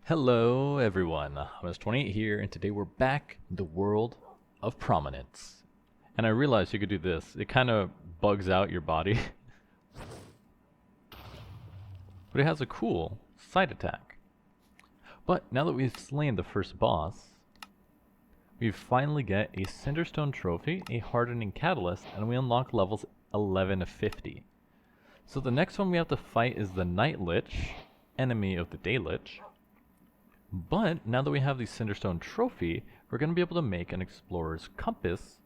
Hello everyone, MS28 here, and today we're back in the world of Prominence. And I realized you could do this. It kind of bugs out your body, but it has a cool side attack. But now that we've slain the first boss, we finally get a Cinderstone trophy, a hardening catalyst, and we unlock levels 11 to 50. So the next one we have to fight is the Night Lich, enemy of the Day Lich. But now that we have the Cinderstone trophy, we're going to be able to make an explorer's compass.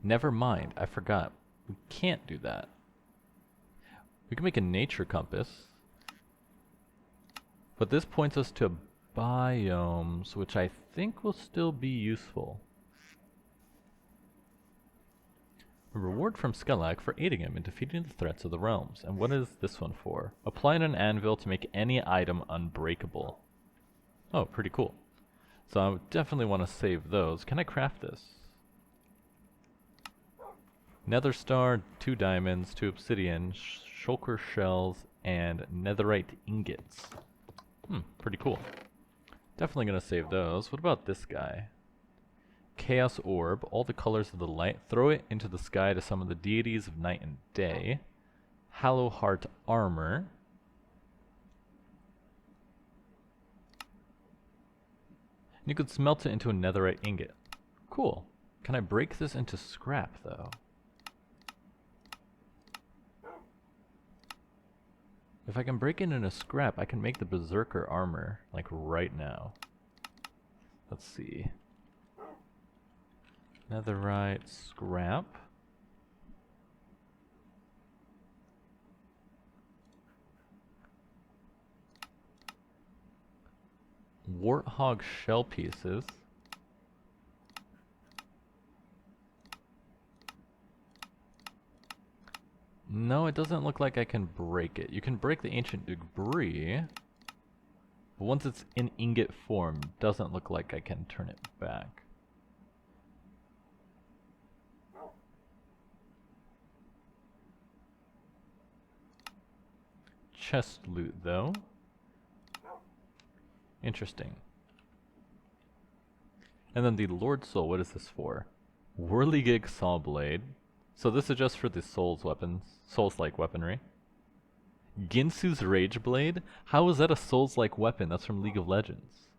Never mind, I forgot. We can't do that. We can make a nature compass. But this points us to biomes, which I think will still be useful. A reward from Skellag for aiding him in defeating the threats of the realms. And what is this one for? Apply on an anvil to make any item unbreakable. Oh, pretty cool. So I would definitely want to save those. Can I craft this? Nether star, 2 diamonds, 2 obsidian, shulker shells, and netherite ingots. Pretty cool. Definitely gonna save those. What about this guy? Chaos orb, all the colors of the light, throw it into the sky to summon the deities of night and day. Hallow heart armor. And you could smelt it into a netherite ingot. Cool. Can I break this into scrap though? If I can break it into scrap, I can make the berserker armor, like right now. Let's see. Netherite scrap. Warthog shell pieces. No, it doesn't look like I can break it. You can break the ancient debris, but once it's in ingot form, it doesn't look like I can turn it back. Chest loot though. Interesting. And then the Lord Soul, what is this for? Whirligig Saw Blade. So this is just for the Souls weapons, Souls-like weaponry. Ginsu's Rage Blade? How is that a Souls-like weapon? That's from League of Legends.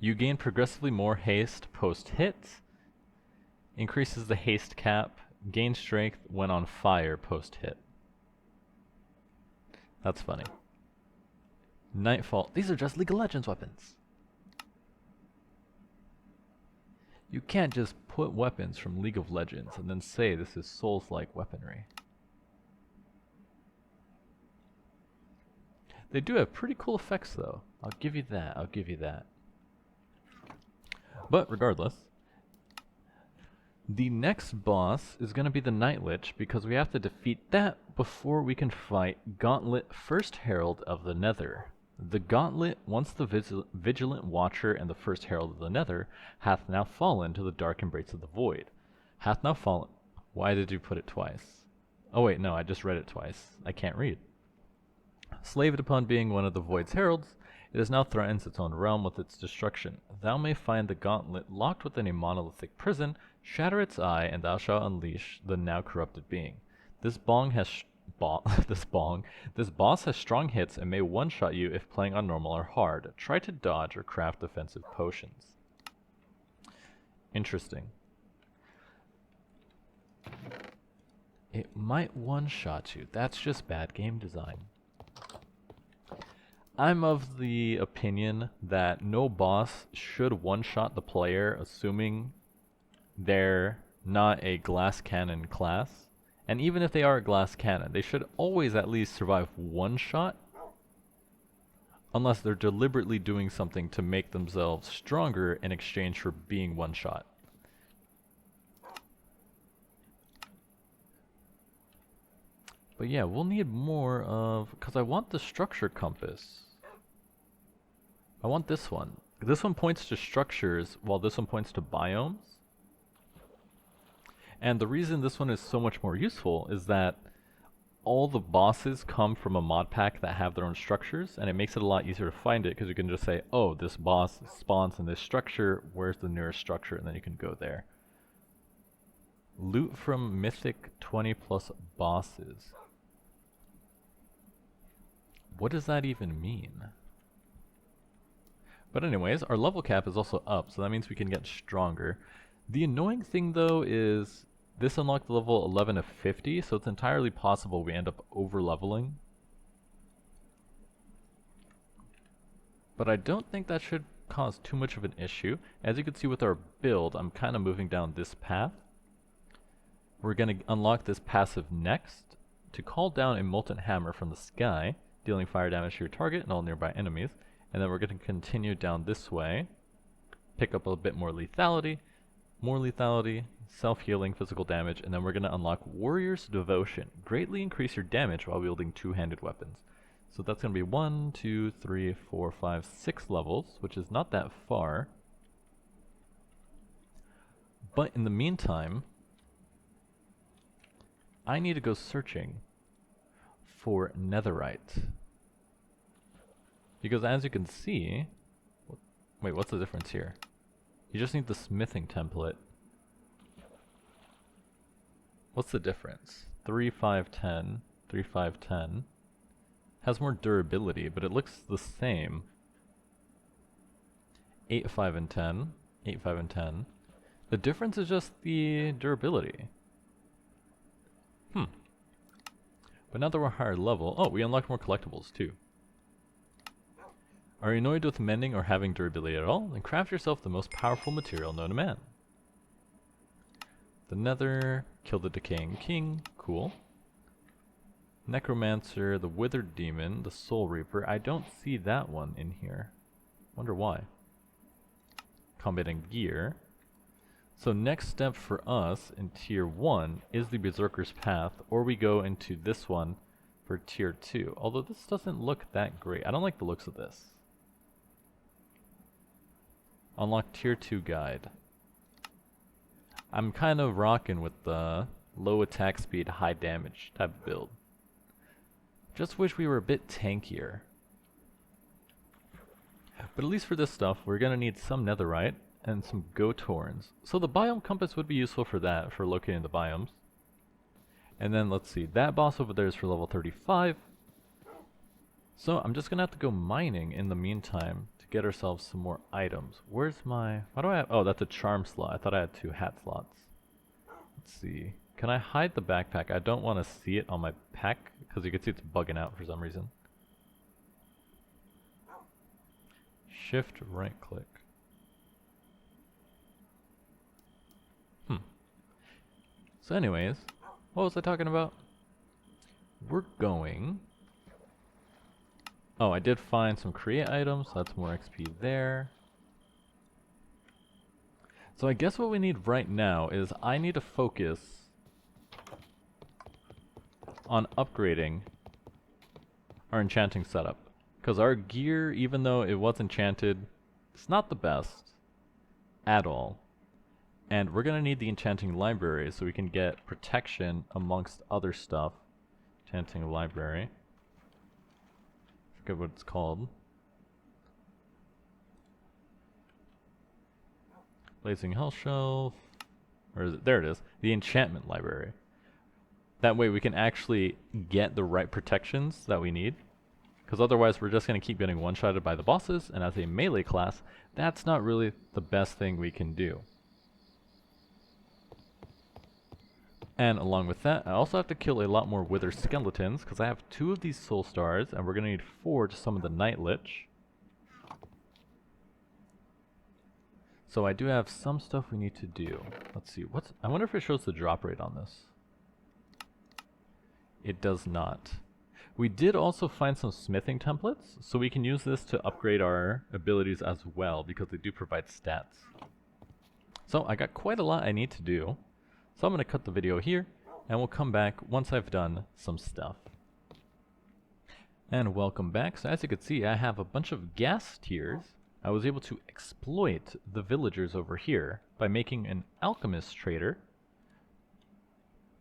You gain progressively more haste post-hit. Increases the haste cap. Gain strength when on fire post-hit. That's funny. Nightfall. These are just League of Legends weapons. You can't just put weapons from League of Legends and then say this is Souls-like weaponry. They do have pretty cool effects though. I'll give you that, I'll give you that. But regardless, the next boss is going to be the Night Lich because we have to defeat that before we can fight Gauntlet First Herald of the Nether. The Gauntlet, once the Vigilant Watcher and the First Herald of the Nether, hath now fallen to the dark embrace of the Void. Hath now fallen. Why did you put it twice? Oh wait, no, I just read it twice. I can't read. Slaved upon being one of the Void's heralds, it has now threatens its own realm with its destruction. Thou may find the Gauntlet locked within a monolithic prison, shatter its eye, and thou shalt unleash the now corrupted being. This boss has strong hits and may one-shot you if playing on normal or hard. Try to dodge or craft defensive potions. Interesting. It might one-shot you. That's just bad game design. I'm of the opinion that no boss should one-shot the player, assuming they're not a glass cannon class. And even if they are a glass cannon, they should always at least survive one shot, unless they're deliberately doing something to make themselves stronger in exchange for being one shot. But yeah, we'll need more of, because I want the structure compass. I want this one. This one points to structures, while this one points to biomes. And the reason this one is so much more useful is that all the bosses come from a mod pack that have their own structures, and it makes it a lot easier to find it because you can just say, oh, this boss spawns in this structure, where's the nearest structure, and then you can go there. Loot from mythic 20 plus bosses. What does that even mean? But anyways, our level cap is also up, so that means we can get stronger. The annoying thing though is this unlocked level 11 of 50, so it's entirely possible we end up over leveling. But I don't think that should cause too much of an issue. As you can see with our build, I'm kind of moving down this path. We're going to unlock this passive next to call down a molten hammer from the sky, dealing fire damage to your target and all nearby enemies. And then we're going to continue down this way, pick up a bit more lethality, self-healing, physical damage, and then we're going to unlock Warrior's Devotion. Greatly increase your damage while wielding two-handed weapons. So that's going to be 1, 2, 3, 4, 5, 6 levels, which is not that far. But in the meantime, I need to go searching for netherite. Because as you can see, wait, what's the difference here? You just need the smithing template. What's the difference? 3, 5, 10, 3, 5, 10. Has more durability, but it looks the same. 8, 5, and 10. 8, 5, and 10. The difference is just the durability. But now that we're higher level, oh, we unlocked more collectibles too. Are you annoyed with mending or having durability at all? Then craft yourself the most powerful material known to man. The Nether, kill the decaying king, cool. Necromancer, the withered demon, the soul reaper. I don't see that one in here. Wonder why. Combat and gear. So next step for us in tier 1 is the Berserker's Path, or we go into this one for tier 2. Although this doesn't look that great. I don't like the looks of this. Unlock tier 2 guide. I'm kind of rocking with the low attack speed, high damage type of build. Just wish we were a bit tankier. But at least for this stuff, we're going to need some netherite and some goat horns. So the biome compass would be useful for that, for locating the biomes. And then let's see, that boss over there is for level 35. So I'm just going to have to go mining in the meantime to get ourselves some more items. Where's my... Why do I have... Oh, that's a charm slot. I thought I had 2 hat slots. Let's see. Can I hide the backpack? I don't want to see it on my pack, because you can see it's bugging out for some reason. Shift right click. So anyways, what was I talking about? We're going... Oh, I did find some create items, so that's more XP there. So I guess what we need right now is I need to focus on upgrading our enchanting setup. Because our gear, even though it was enchanted, it's not the best at all. And we're going to need the enchanting library so we can get protection amongst other stuff. Enchanting library. I forget what it's called. Blazing Hell Shelf. Or is it? There it is. The enchantment library. That way we can actually get the right protections that we need. Because otherwise we're just going to keep getting one-shotted by the bosses. And as a melee class, that's not really the best thing we can do. And along with that, I also have to kill a lot more wither skeletons, because I have 2 of these soul stars, and we're going to need 4 to summon the Night Lich. So I do have some stuff we need to do. Let's see, I wonder if it shows the drop rate on this. It does not. We did also find some smithing templates, so we can use this to upgrade our abilities as well, because they do provide stats. So I got quite a lot I need to do. So I'm going to cut the video here, and we'll come back once I've done some stuff. And welcome back. So as you can see, I have a bunch of gas tiers. I was able to exploit the villagers over here by making an alchemist trader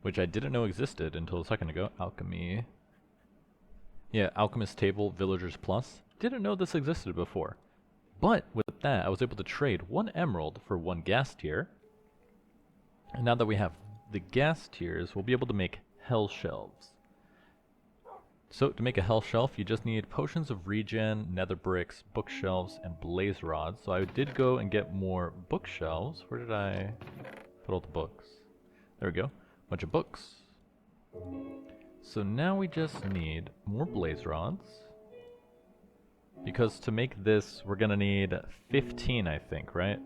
which I didn't know existed until a second ago. Alchemy. Yeah, Alchemist Table, Villagers Plus. Didn't know this existed before. But with that, I was able to trade 1 emerald for 1 gas tier. And now that we have the gas tiers, we'll be able to make hell shelves. So to make a hell shelf, you just need potions of regen, nether bricks, bookshelves, and blaze rods. So I did go and get more bookshelves. Where did I put all the books? There we go. Bunch of books. So now we just need more blaze rods. Because to make this, we're gonna need 15, I think, right?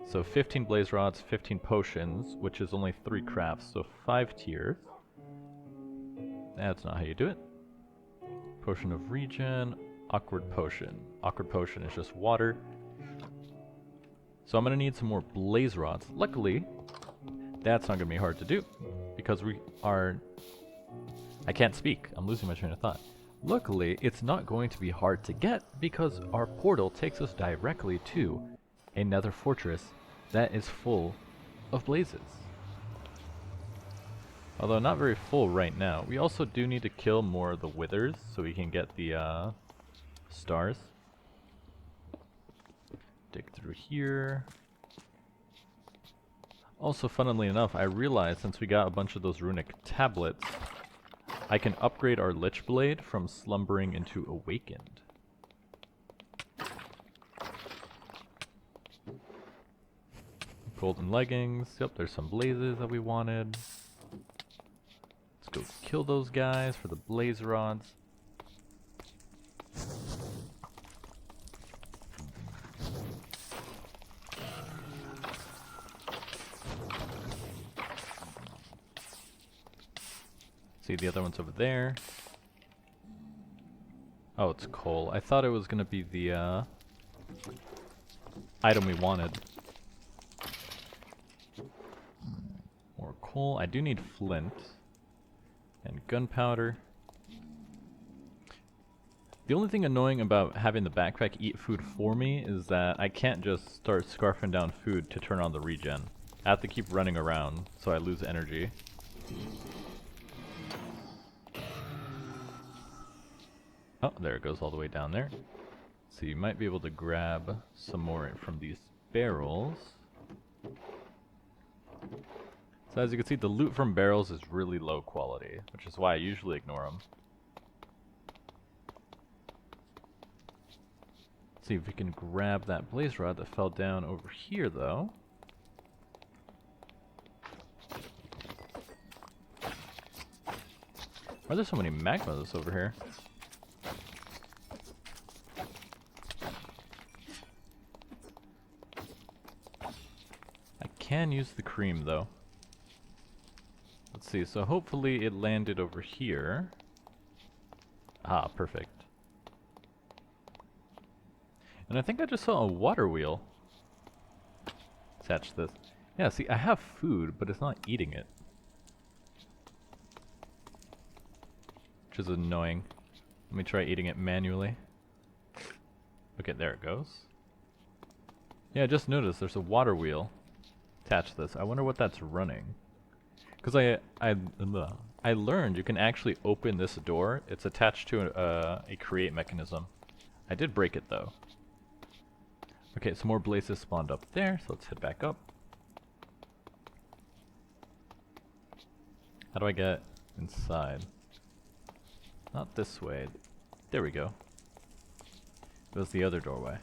So 15 blaze rods, 15 potions, which is only 3 crafts, so 5 tiers. That's not how you do it. Potion of regen, awkward potion. Awkward potion is just water. So I'm gonna need some more blaze rods. Luckily, that's not gonna be hard to do, because we are... I can't speak, I'm losing my train of thought. Luckily, it's not going to be hard to get, because our portal takes us directly to a nether fortress that is full of blazes. Although not very full right now. We also do need to kill more of the withers so we can get the stars. Dig through here. Also, funnily enough, I realized since we got a bunch of those runic tablets, I can upgrade our Lich Blade from Slumbering into Awakened. Golden leggings. Yep, there's some blazes that we wanted. Let's go kill those guys for the blaze rods. See, the other one's over there. Oh, it's coal. I thought it was gonna be the item we wanted. More coal. I do need flint and gunpowder. The only thing annoying about having the backpack eat food for me is that I can't just start scarfing down food to turn on the regen. I have to keep running around so I lose energy. Oh, there it goes all the way down there. So you might be able to grab some more from these barrels. So as you can see, the loot from barrels is really low quality, which is why I usually ignore them. Let's see if we can grab that blaze rod that fell down over here, though. Why are there so many magmas over here? Can use the cream though. Let's see, so hopefully it landed over here. Ah, perfect. And I think I just saw a water wheel. Attach this. Yeah, see, I have food, but it's not eating it. Which is annoying. Let me try eating it manually. Okay, there it goes. Yeah, I just noticed there's a water wheel. Attach this. I wonder what that's running. Because I learned you can actually open this door. It's attached to a create mechanism. I did break it though. Okay, some more blazes spawned up there, so let's head back up. How do I get inside? Not this way. There we go. It was the other doorway.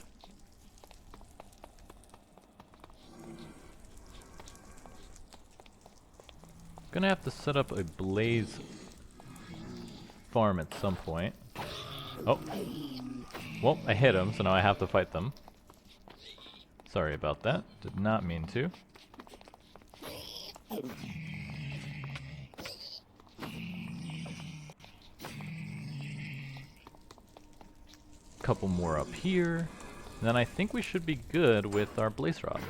Gonna have to set up a blaze farm at some point. Oh. Well, I hit him, so now I have to fight them. Sorry about that. Did not mean to. Couple more up here. Then I think we should be good with our blaze rods.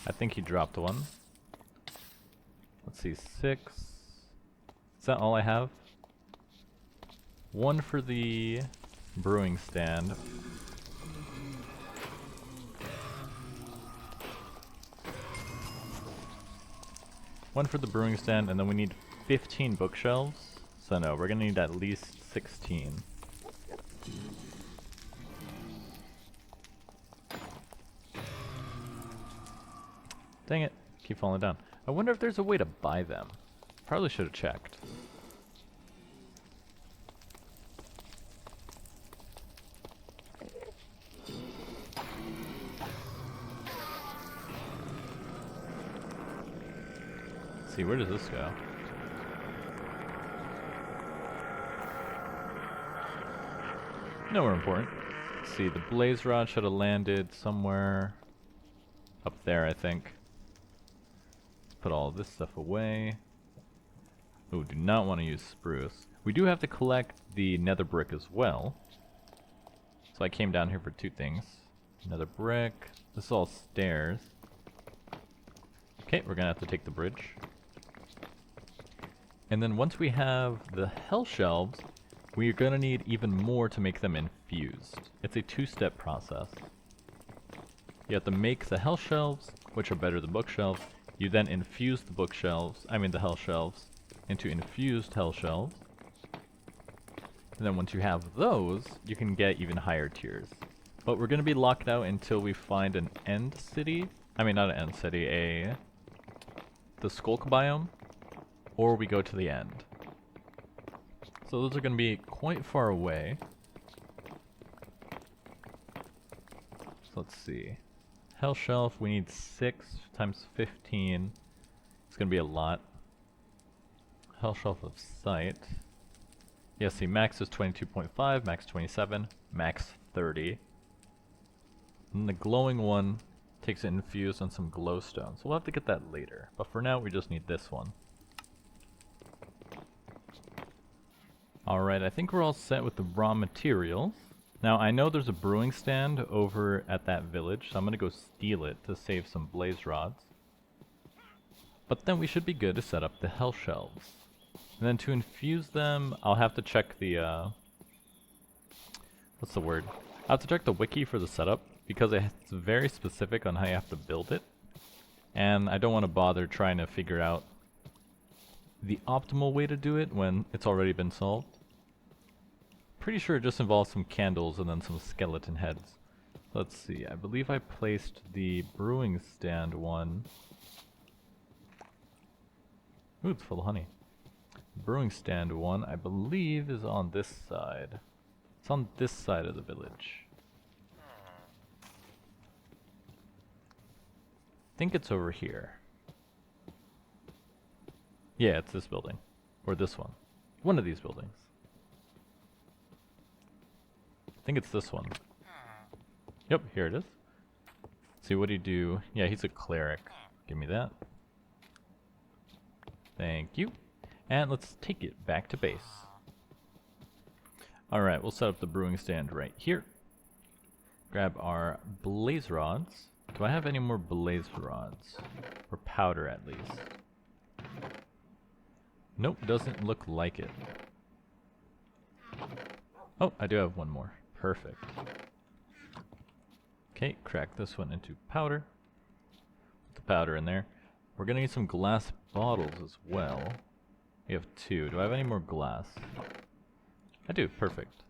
I think he dropped one. Let's see, 6. Is that all I have? 1 for the brewing stand. One for the brewing stand, and then we need 15 bookshelves. So no, we're gonna need at least 16. Dang it, keep falling down. I wonder if there's a way to buy them. Probably should have checked. Let's see, where does this go? Nowhere important. Let's see, the blaze rod should have landed somewhere up there, I think. Let's put all this stuff away. Ooh, do not want to use spruce. We do have to collect the nether brick as well. So I came down here for two things. Nether brick. This is all stairs. Okay, we're gonna have to take the bridge. And then once we have the hell shelves, we're gonna need even more to make them infused. It's a two-step process. You have to make the hell shelves, which are better than bookshelves. You then infuse the the hell shelves, into infused hell shelves. And then once you have those, you can get even higher tiers. But we're gonna be locked out until we find an end city. I mean, not an end city, the skulk biome, or we go to the end. So those are gonna be quite far away. So let's see. Hell shelf, we need 6 times 15. It's gonna be a lot. Hell shelf of sight. Yeah, see, max is 22.5, max 27, max 30. And the glowing one takes it infused on some glowstone. So we'll have to get that later. But for now, we just need this one. Alright, I think we're all set with the raw materials. Now, I know there's a brewing stand over at that village, so I'm gonna go steal it to save some blaze rods. But then we should be good to set up the hell shelves. And then to infuse them, I'll have to check the, what's the word? I'll have to check the wiki for the setup, because it's very specific on how you have to build it. And I don't want to bother trying to figure out the optimal way to do it when it's already been solved. Pretty sure it just involves some candles and then some skeleton heads. Let's see, I believe I placed the brewing stand one. Ooh, it's full of honey. Brewing stand one, I believe, is on this side. It's on this side of the village. I think it's over here. Yeah, it's this building. Or this one. One of these buildings. I think it's this one. Yep, here it is. See, what do you do? Yeah, he's a cleric. Give me that. Thank you. And let's take it back to base. Alright, we'll set up the brewing stand right here. Grab our blaze rods. Do I have any more blaze rods? Or powder, at least. Nope, doesn't look like it. Oh, I do have one more. Perfect. Okay, crack this one into powder. Put the powder in there. We're gonna need some glass bottles as well. We have 2. Do I have any more glass? I do, perfect.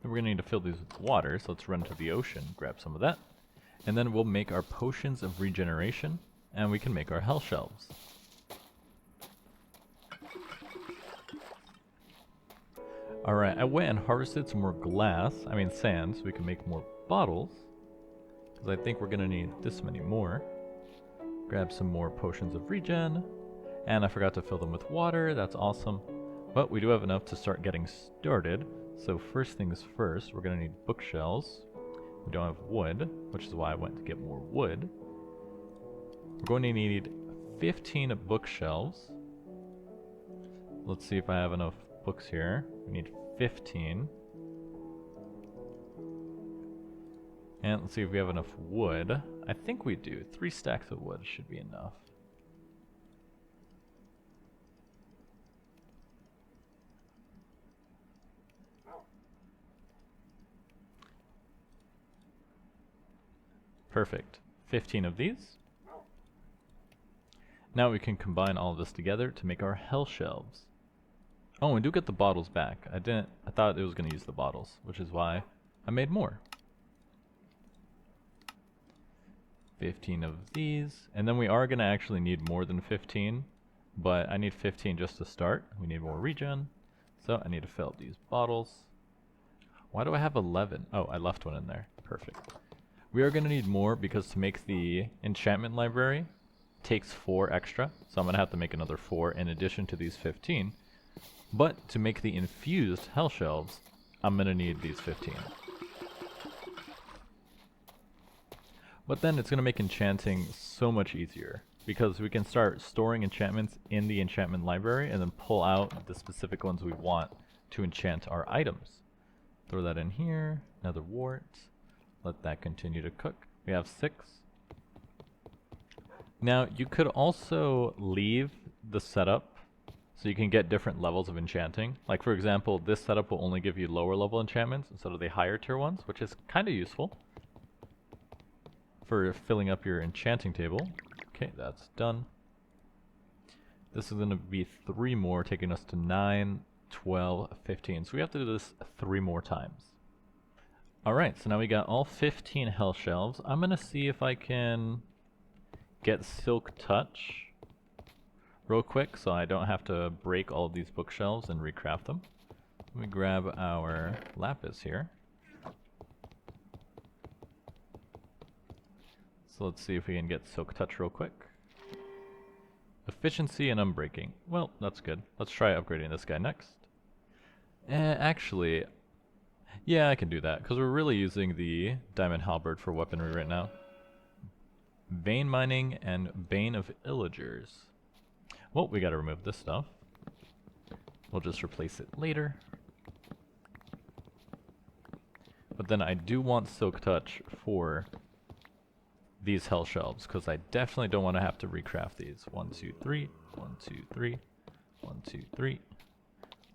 Then we're gonna need to fill these with water, so let's run to the ocean, grab some of that. And then we'll make our potions of regeneration, and we can make our hell shelves. Alright, I went and harvested some more sand, so we can make more bottles. Because I think we're gonna need this many more. Grab some more potions of regen. And I forgot to fill them with water, that's awesome. But we do have enough to start getting started. So first things first, we're gonna need bookshelves. We don't have wood, which is why I went to get more wood. We're going to need 15 bookshelves. Let's see if I have enough books here. We need 15. And let's see if we have enough wood. I think we do. 3 stacks of wood should be enough. Perfect. 15 of these. Now we can combine all of this together to make our hell shelves. Oh, we do get the bottles back. I thought it was going to use the bottles, which is why I made more. 15 of these, and then we are going to actually need more than 15, but I need 15 just to start. We need more regen, so I need to fill up these bottles. Why do I have 11? Oh, I left one in there. Perfect. We are going to need more because to make the enchantment library takes 4 extra, so I'm going to have to make another 4 in addition to these 15. But to make the infused hell shelves, I'm going to need these 15. But then it's going to make enchanting so much easier, because we can start storing enchantments in the enchantment library and then pull out the specific ones we want to enchant our items. Throw that in here, another wart, let that continue to cook. We have 6. Now you could also leave the setup so you can get different levels of enchanting. Like for example, this setup will only give you lower level enchantments instead of the higher tier ones, which is kind of useful for filling up your enchanting table. Okay, that's done. This is going to be 3 more, taking us to 9, 12, 15. So we have to do this 3 more times. Alright, so now we got all 15 hell shelves. I'm going to see if I can get Silk Touch real quick so I don't have to break all of these bookshelves and recraft them. Let me grab our lapis here. So let's see if we can get Silk Touch real quick. Efficiency and unbreaking. Well, that's good. Let's try upgrading this guy next. Actually, yeah, I can do that, because we're really using the Diamond Halberd for weaponry right now. Vein Mining and Bane of Illagers. Well, we gotta remove this stuff. We'll just replace it later. But then I do want Silk Touch for these hell shelves, because I definitely don't want to have to recraft these. 1, 2, 3, 1, 2, 3, 1, 2, 3,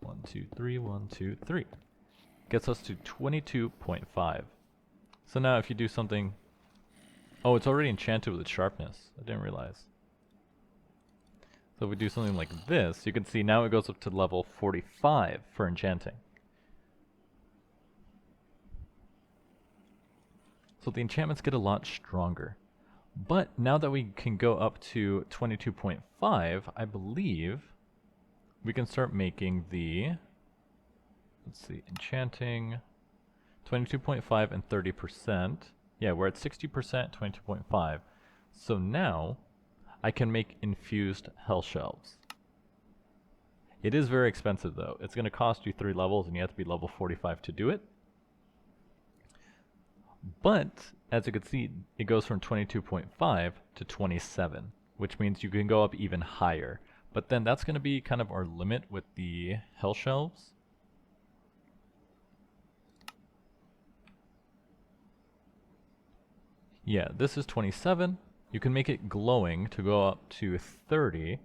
1, 2, 3, 1, 2, 3. Gets us to 22.5. So now if you do something... Oh, it's already enchanted with sharpness. I didn't realize. So if we do something like this, you can see now it goes up to level 45 for enchanting. So the enchantments get a lot stronger. But now that we can go up to 22.5, I believe we can start making the, let's see, enchanting 22.5 and 30%. Yeah, we're at 60%, 22.5. So now I can make infused hell shelves. It is very expensive though. It's going to cost you 3 levels and you have to be level 45 to do it. But, as you can see, it goes from 22.5 to 27, which means you can go up even higher. But then that's going to be kind of our limit with the hell shelves. Yeah, this is 27. You can make it glowing to go up to 30,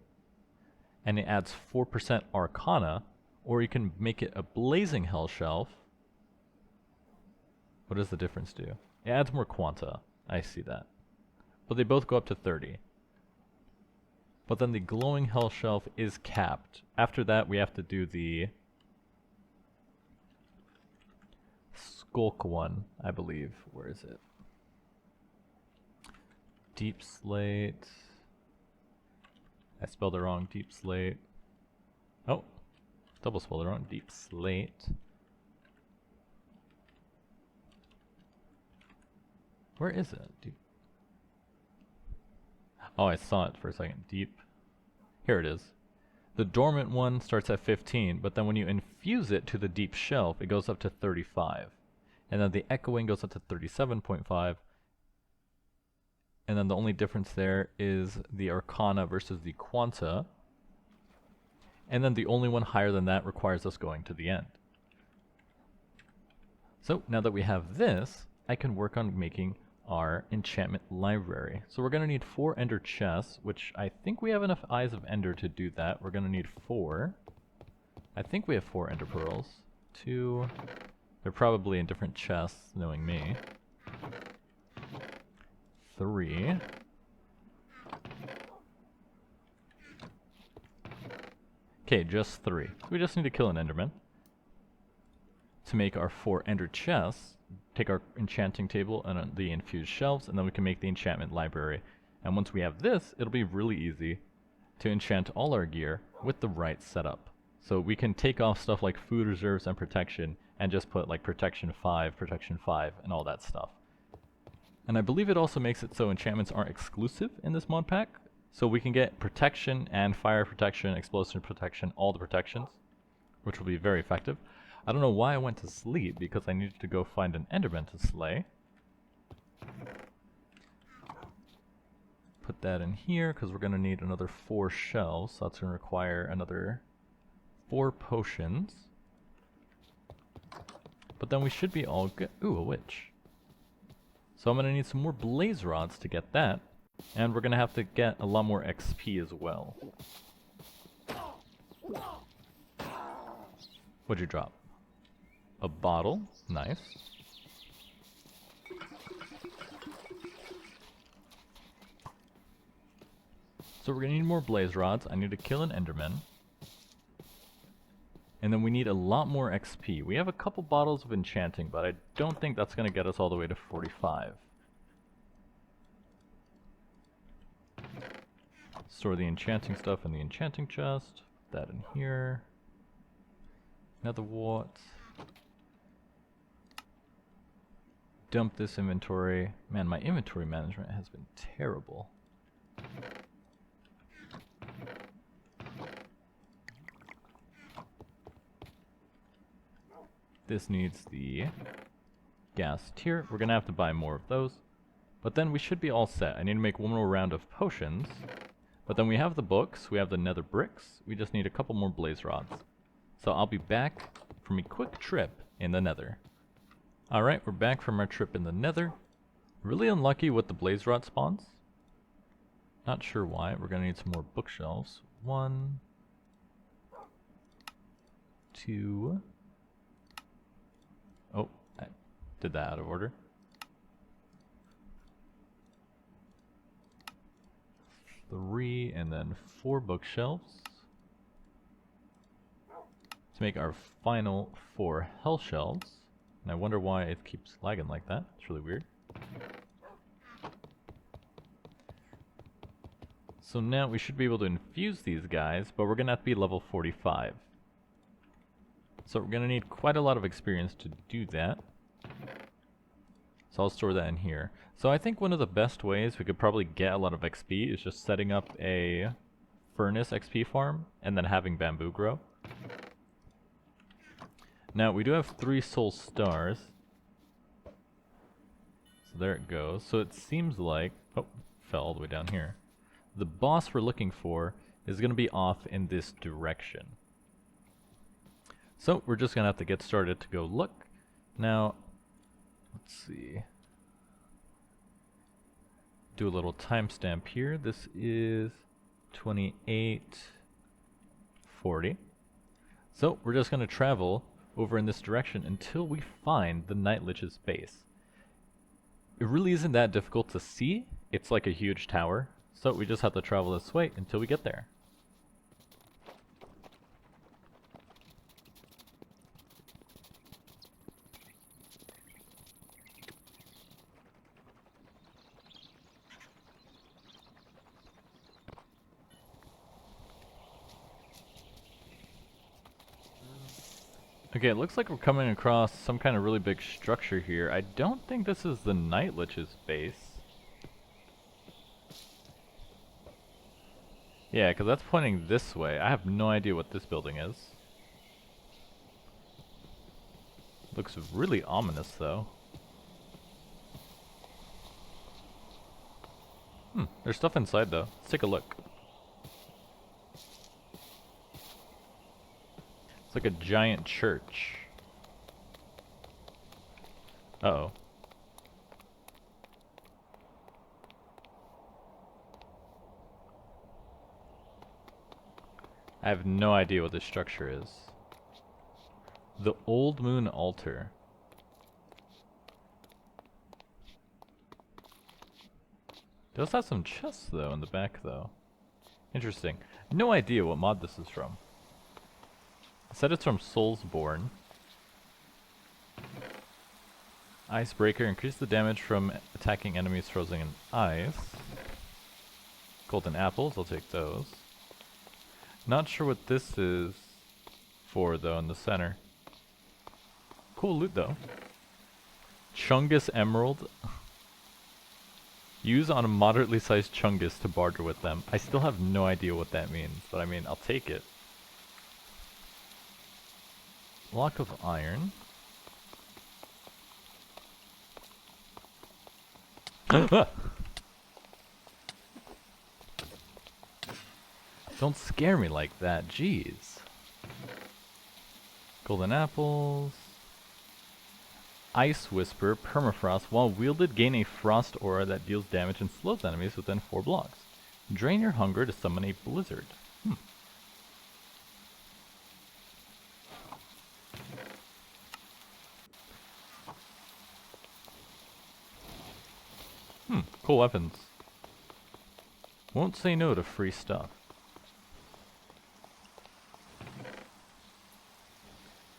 and it adds 4% Arcana, or you can make it a blazing hell shelf. What does the difference do? It adds more quanta. I see that. But they both go up to 30. But then the glowing hell shelf is capped. After that, we have to do the Skulk one, I believe. Where is it? Deep Slate. I spelled it wrong. Deep Slate. Oh, double spelled it wrong. Deep Slate. Where is it? Deep. Oh, I saw it for a second. Deep. Here it is. The dormant one starts at 15, but then when you infuse it to the deep shelf, it goes up to 35. And then the echoing goes up to 37.5. And then the only difference there is the Arcana versus the Quanta. And then the only one higher than that requires us going to the end. So now that we have this, I can work on making our enchantment library. So we're going to need 4 ender chests, which I think we have enough eyes of ender to do that. We're going to need 4. I think we have 4 ender pearls. 2. They're probably in different chests, knowing me. 3. Okay, just 3. We just need to kill an enderman to make our 4 ender chests, take our enchanting table and the infused shelves, and then we can make the enchantment library. And once we have this, it'll be really easy to enchant all our gear with the right setup. So we can take off stuff like food reserves and protection and just put like protection 5, and all that stuff. And I believe it also makes it so enchantments aren't exclusive in this mod pack. So we can get protection and fire protection, explosion protection, all the protections, which will be very effective. I don't know why I went to sleep, because I needed to go find an enderman to slay. Put that in here, because we're going to need another 4 shells, so that's going to require another 4 potions. But then we should be all good. Ooh, a witch. So I'm going to need some more blaze rods to get that, and we're going to have to get a lot more XP as well. What'd you drop? A bottle. Nice. So we're gonna need more blaze rods. I need to kill an enderman. And then we need a lot more XP. We have a couple bottles of enchanting, but I don't think that's gonna get us all the way to 45. Store the enchanting stuff in the enchanting chest. Put that in here. Nether wart. Dump this inventory. Man, my inventory management has been terrible. This needs the gas tier. We're gonna have to buy more of those. But then we should be all set. I need to make one more round of potions. But then we have the books, we have the nether bricks. We just need a couple more blaze rods. So I'll be back from a quick trip in the nether. Alright, we're back from our trip in the nether. Really unlucky with the blaze rod spawns. Not sure why. We're gonna need some more bookshelves. 1, 2. Oh, I did that out of order. 3, and then 4 bookshelves. To make our final 4 hell shelves. And I wonder why it keeps lagging like that. It's really weird. So now we should be able to infuse these guys, but we're gonna have to be level 45. So we're gonna need quite a lot of experience to do that. So I'll store that in here. So I think one of the best ways we could probably get a lot of XP is just setting up a furnace XP farm and then having bamboo grow. Now, we do have 3 soul stars. So there it goes. So it seems like... Oh, fell all the way down here. The boss we're looking for is going to be off in this direction. So we're just going to have to get started to go look. Now, let's see. Do a little timestamp here. This is 28:40. So we're just going to travel over in this direction until we find the Night Lich's base. It really isn't that difficult to see. It's like a huge tower, so we just have to travel this way until we get there. Okay, it looks like we're coming across some kind of really big structure here. I don't think this is the Night Lich's base. Yeah, because that's pointing this way. I have no idea what this building is. Looks really ominous, though. There's stuff inside, though. Let's take a look. It's like a giant church. Uh-oh. I have no idea what this structure is. The Old Moon Altar. Does have some chests though in the back though. Interesting. No idea what mod this is from. It said it's from Soulsborne. Icebreaker, increase the damage from attacking enemies frozen in ice. Golden apples, I'll take those. Not sure what this is for though in the center. Cool loot though. Chungus Emerald. Use on a moderately sized Chungus to barter with them. I still have no idea what that means, but I mean, I'll take it. Block of iron. Don't scare me like that, jeez. Golden apples. Ice Whisper, Permafrost. While wielded, gain a frost aura that deals damage and slows enemies within 4 blocks. Drain your hunger to summon a blizzard. Cool weapons. Won't say no to free stuff.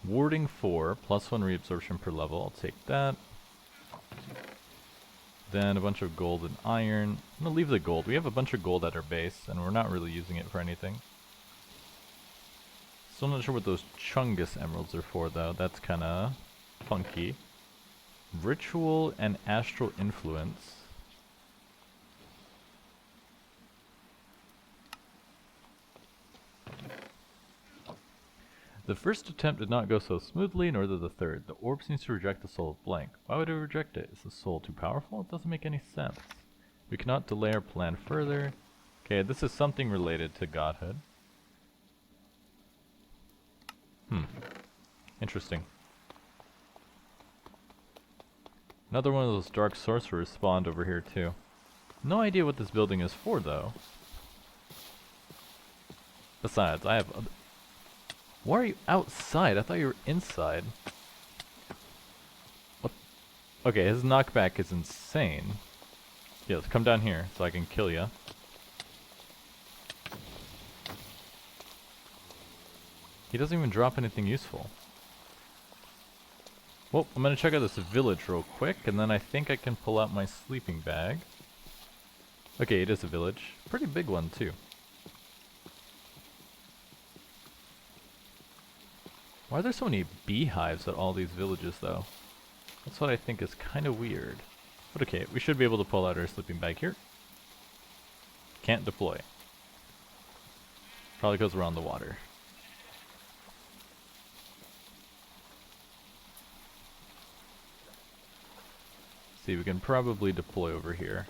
Warding 4, +1 reabsorption per level, I'll take that. Then a bunch of gold and iron. I'm gonna leave the gold. We have a bunch of gold at our base, and we're not really using it for anything. Still not sure what those Chungus emeralds are for though, that's kinda funky. Ritual and astral influence. The first attempt did not go so smoothly, nor did the third. The orb seems to reject the soul of blank. Why would it reject it? Is the soul too powerful? It doesn't make any sense. We cannot delay our plan further. Okay, this is something related to godhood. Interesting. Another one of those dark sorcerers spawned over here too. No idea what this building is for though. Besides, I have other... Why are you outside? I thought you were inside. What? Okay, his knockback is insane. Yeah, let's come down here so I can kill ya. He doesn't even drop anything useful. Well, I'm gonna check out this village real quick, and then I think I can pull out my sleeping bag. Okay, it is a village. Pretty big one, too. Why are there so many beehives at all these villages, though? That's what I think is kind of weird. But okay, we should be able to pull out our sleeping bag here. Can't deploy. Probably goes around the water. See, we can probably deploy over here.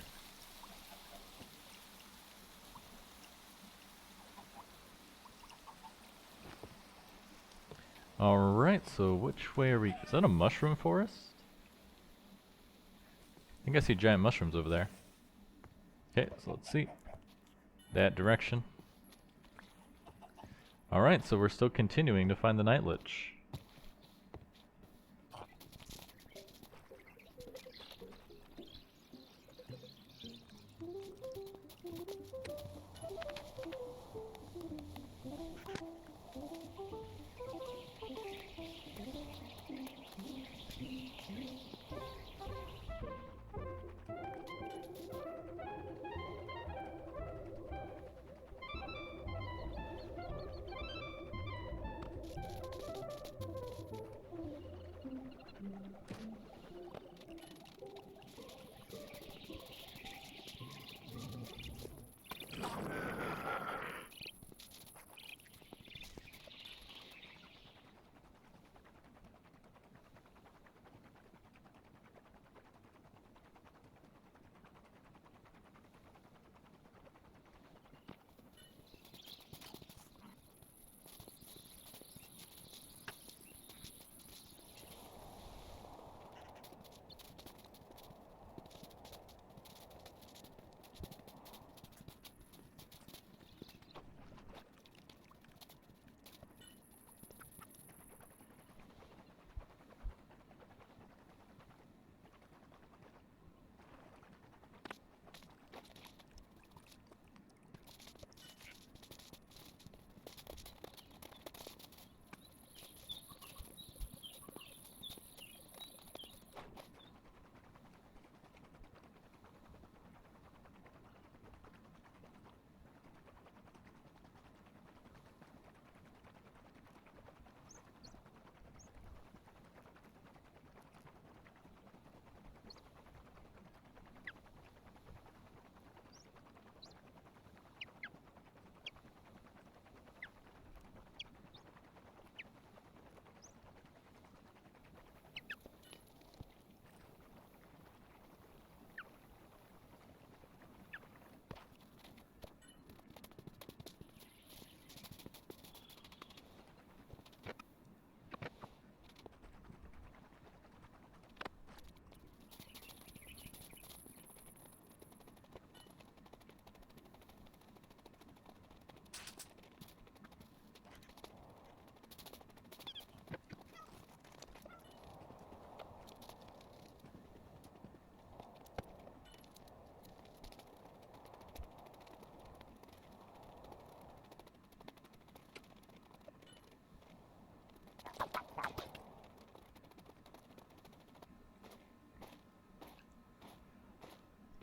Alright, so which way are we... Is that a mushroom forest? I think I see giant mushrooms over there. Okay, so let's see. That direction. Alright, so we're still continuing to find the Night Lich.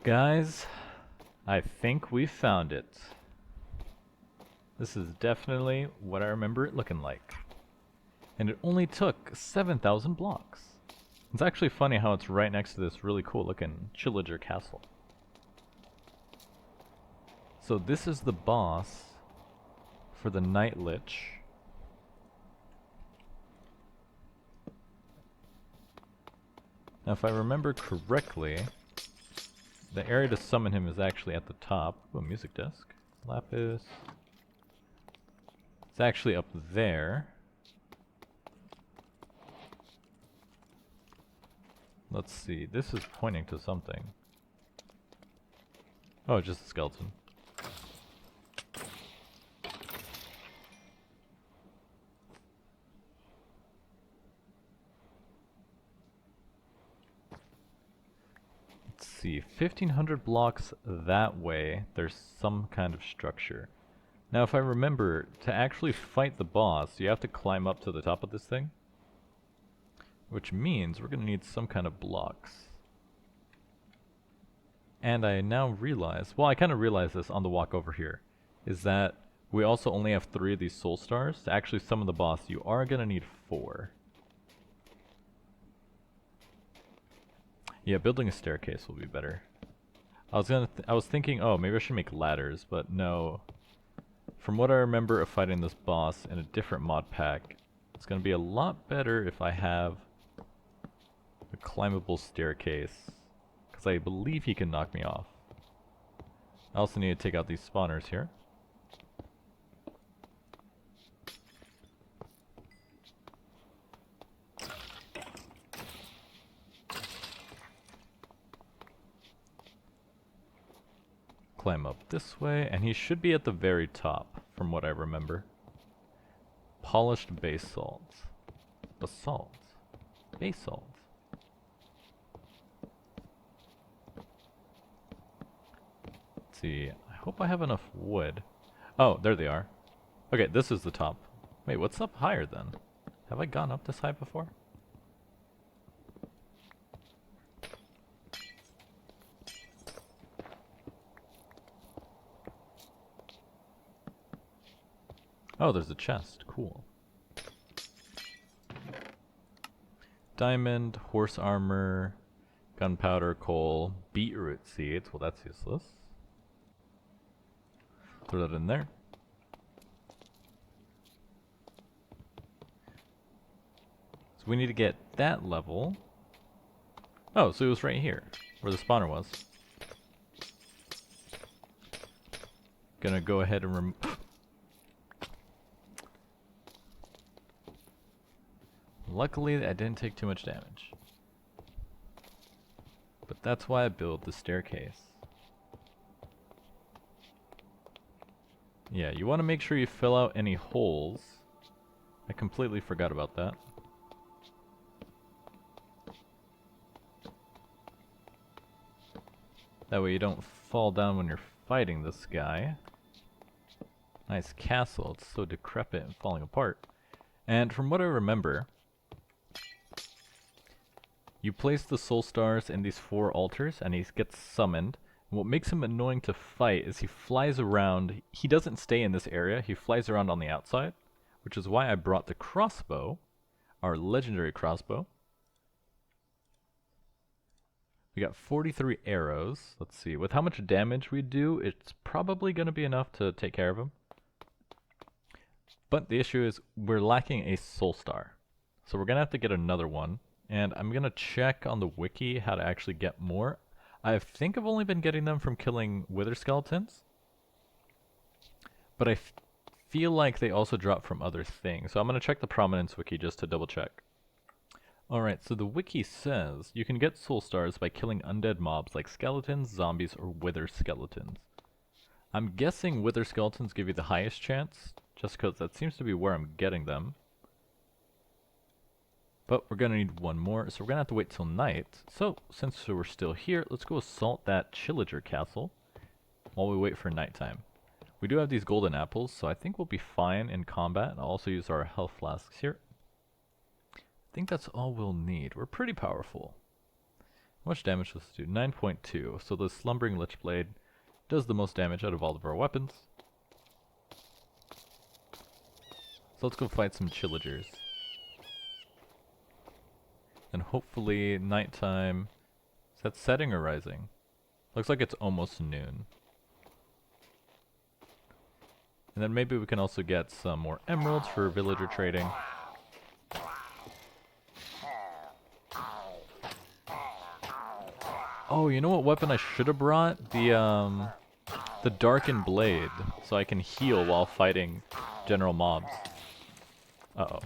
guys. I think we found it. This is definitely what I remember it looking like. And it only took 7,000 blocks. It's actually funny how it's right next to this really cool looking Chillager castle. So this is the boss for the Night Lich. Now if I remember correctly, the area to summon him is actually at the top. Ooh, music desk. Lapis. It's actually up there. Let's see, this is pointing to something. Oh, just a skeleton. Let's see, 1,500 blocks that way, there's some kind of structure. Now if I remember, to actually fight the boss, you have to climb up to the top of this thing. Which means we're going to need some kind of blocks. And I now realize, well I kind of realized this on the walk over here, is that we also only have 3 of these soul stars. To actually summon the boss, you are going to need 4. Yeah, building a staircase will be better. I was thinking, oh, maybe I should make ladders, but no. From what I remember of fighting this boss in a different mod pack, it's going to be a lot better if I have a climbable staircase, because I believe he can knock me off. I also need to take out these spawners here. Climb up this way, and he should be at the very top, from what I remember. Polished basalt. Basalt. Basalt. Let's see, I hope I have enough wood. Oh, there they are. Okay, this is the top. Wait, what's up higher then? Have I gone up this high before? Oh, there's a chest. Cool. Diamond, horse armor, gunpowder, coal, beetroot seeds. Well, that's useless. Throw that in there. So we need to get that level. Oh, so it was right here, where the spawner was. Gonna go ahead and remove... Luckily, I didn't take too much damage. But that's why I build the staircase. Yeah, you want to make sure you fill out any holes. I completely forgot about that. That way you don't fall down when you're fighting this guy. Nice castle, it's so decrepit and falling apart. And from what I remember, you place the soul stars in these 4 altars and he gets summoned. And what makes him annoying to fight is he flies around. He doesn't stay in this area, he flies around on the outside, which is why I brought the crossbow, our legendary crossbow. We got 43 arrows. Let's see, with how much damage we do, it's probably going to be enough to take care of him. But the issue is we're lacking a soul star. So we're going to have to get another one. And I'm going to check on the wiki how to actually get more. I think I've only been getting them from killing wither skeletons. But I feel like they also drop from other things. So I'm going to check the Prominence wiki just to double check. Alright, so the wiki says you can get soul stars by killing undead mobs like skeletons, zombies, or wither skeletons. I'm guessing wither skeletons give you the highest chance, just because that seems to be where I'm getting them. But we're going to need one more, so we're going to have to wait till night. So, since we're still here, let's go assault that Chillager castle while we wait for nighttime. We do have these golden apples, so I think we'll be fine in combat. I'll also use our health flasks here. I think that's all we'll need. We're pretty powerful. How much damage does this do? 9.2. So the Slumbering Lich Blade does the most damage out of all of our weapons. So let's go fight some Chillagers. And hopefully nighttime... Is that setting or rising? Looks like it's almost noon. And then maybe we can also get some more emeralds for villager trading. Oh, you know what weapon I should have brought? The Darkened Blade, so I can heal while fighting general mobs. Uh-oh.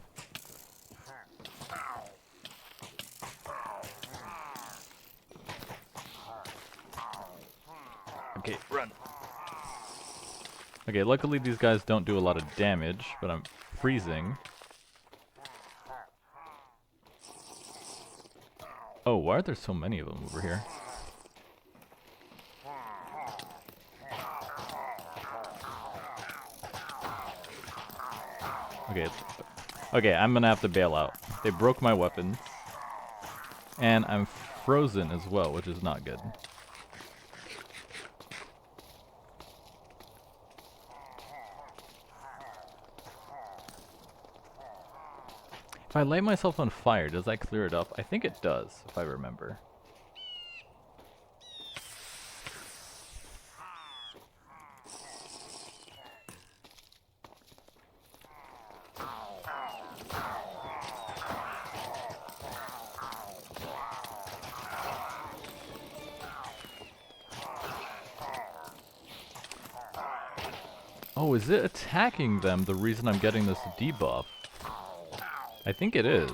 Okay, run. Okay, luckily these guys don't do a lot of damage, but I'm freezing. Oh, why are there so many of them over here? Okay, I'm gonna have to bail out. They broke my weapons. And I'm frozen as well, which is not good. If I light myself on fire, does that clear it up? I think it does, if I remember. Oh, is it attacking them the reason I'm getting this debuff? I think it is.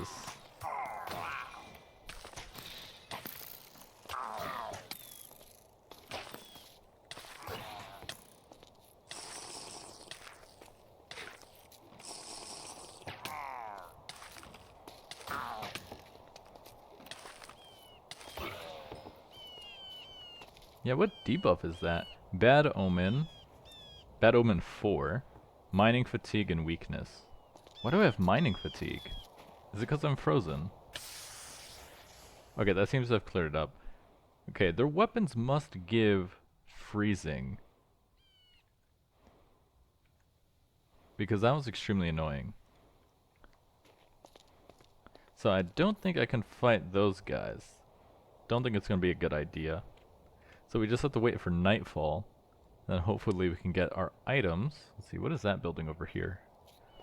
Yeah, what debuff is that? Bad Omen. Bad Omen 4. Mining Fatigue and Weakness. Why do I have Mining Fatigue? Is it because I'm frozen? Okay, that seems to have cleared it up. Okay, their weapons must give freezing. Because that was extremely annoying. So I don't think I can fight those guys. Don't think it's going to be a good idea. So we just have to wait for nightfall. Then hopefully we can get our items. Let's see, what is that building over here?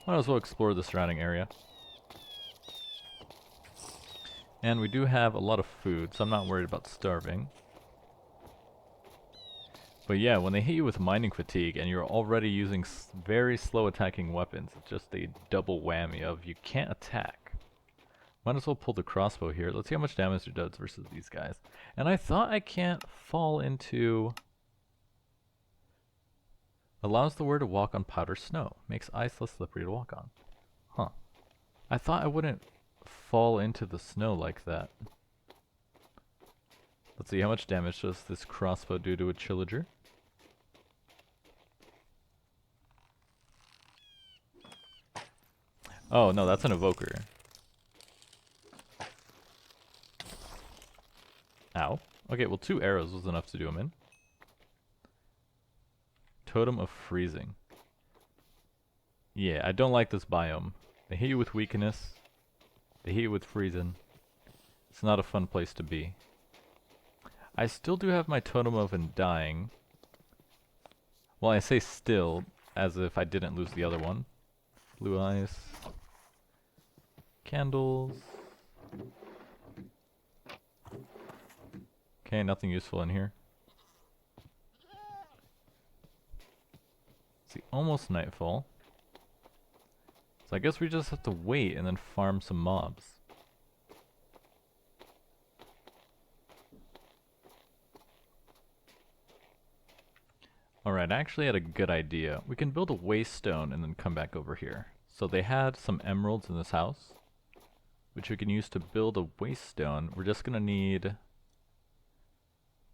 Might as well explore the surrounding area. And we do have a lot of food, so I'm not worried about starving. But yeah, when they hit you with mining fatigue and you're already using very slow attacking weapons, it's just a double whammy of you can't attack. Might as well pull the crossbow here. Let's see how much damage it does versus these guys. And I thought I can't fall into... Allows the wearer to walk on powdered snow. Makes ice less slippery to walk on. Huh. I thought I wouldn't fall into the snow like that. Let's see, how much damage does this crossbow do to a Chillager? Oh, no, that's an evoker. Ow. Okay, well 2 arrows was enough to do him in. Totem of Freezing. Yeah, I don't like this biome. They hit you with weakness. They hit you with freezing. It's not a fun place to be. I still do have my Totem of Undying. Well, I say still, as if I didn't lose the other one. Blue eyes. Candles. Okay, nothing useful in here. See, almost nightfall. So I guess we just have to wait and then farm some mobs. Alright, I actually had a good idea. We can build a waystone and then come back over here. So they had some emeralds in this house, which we can use to build a waystone. We're just gonna need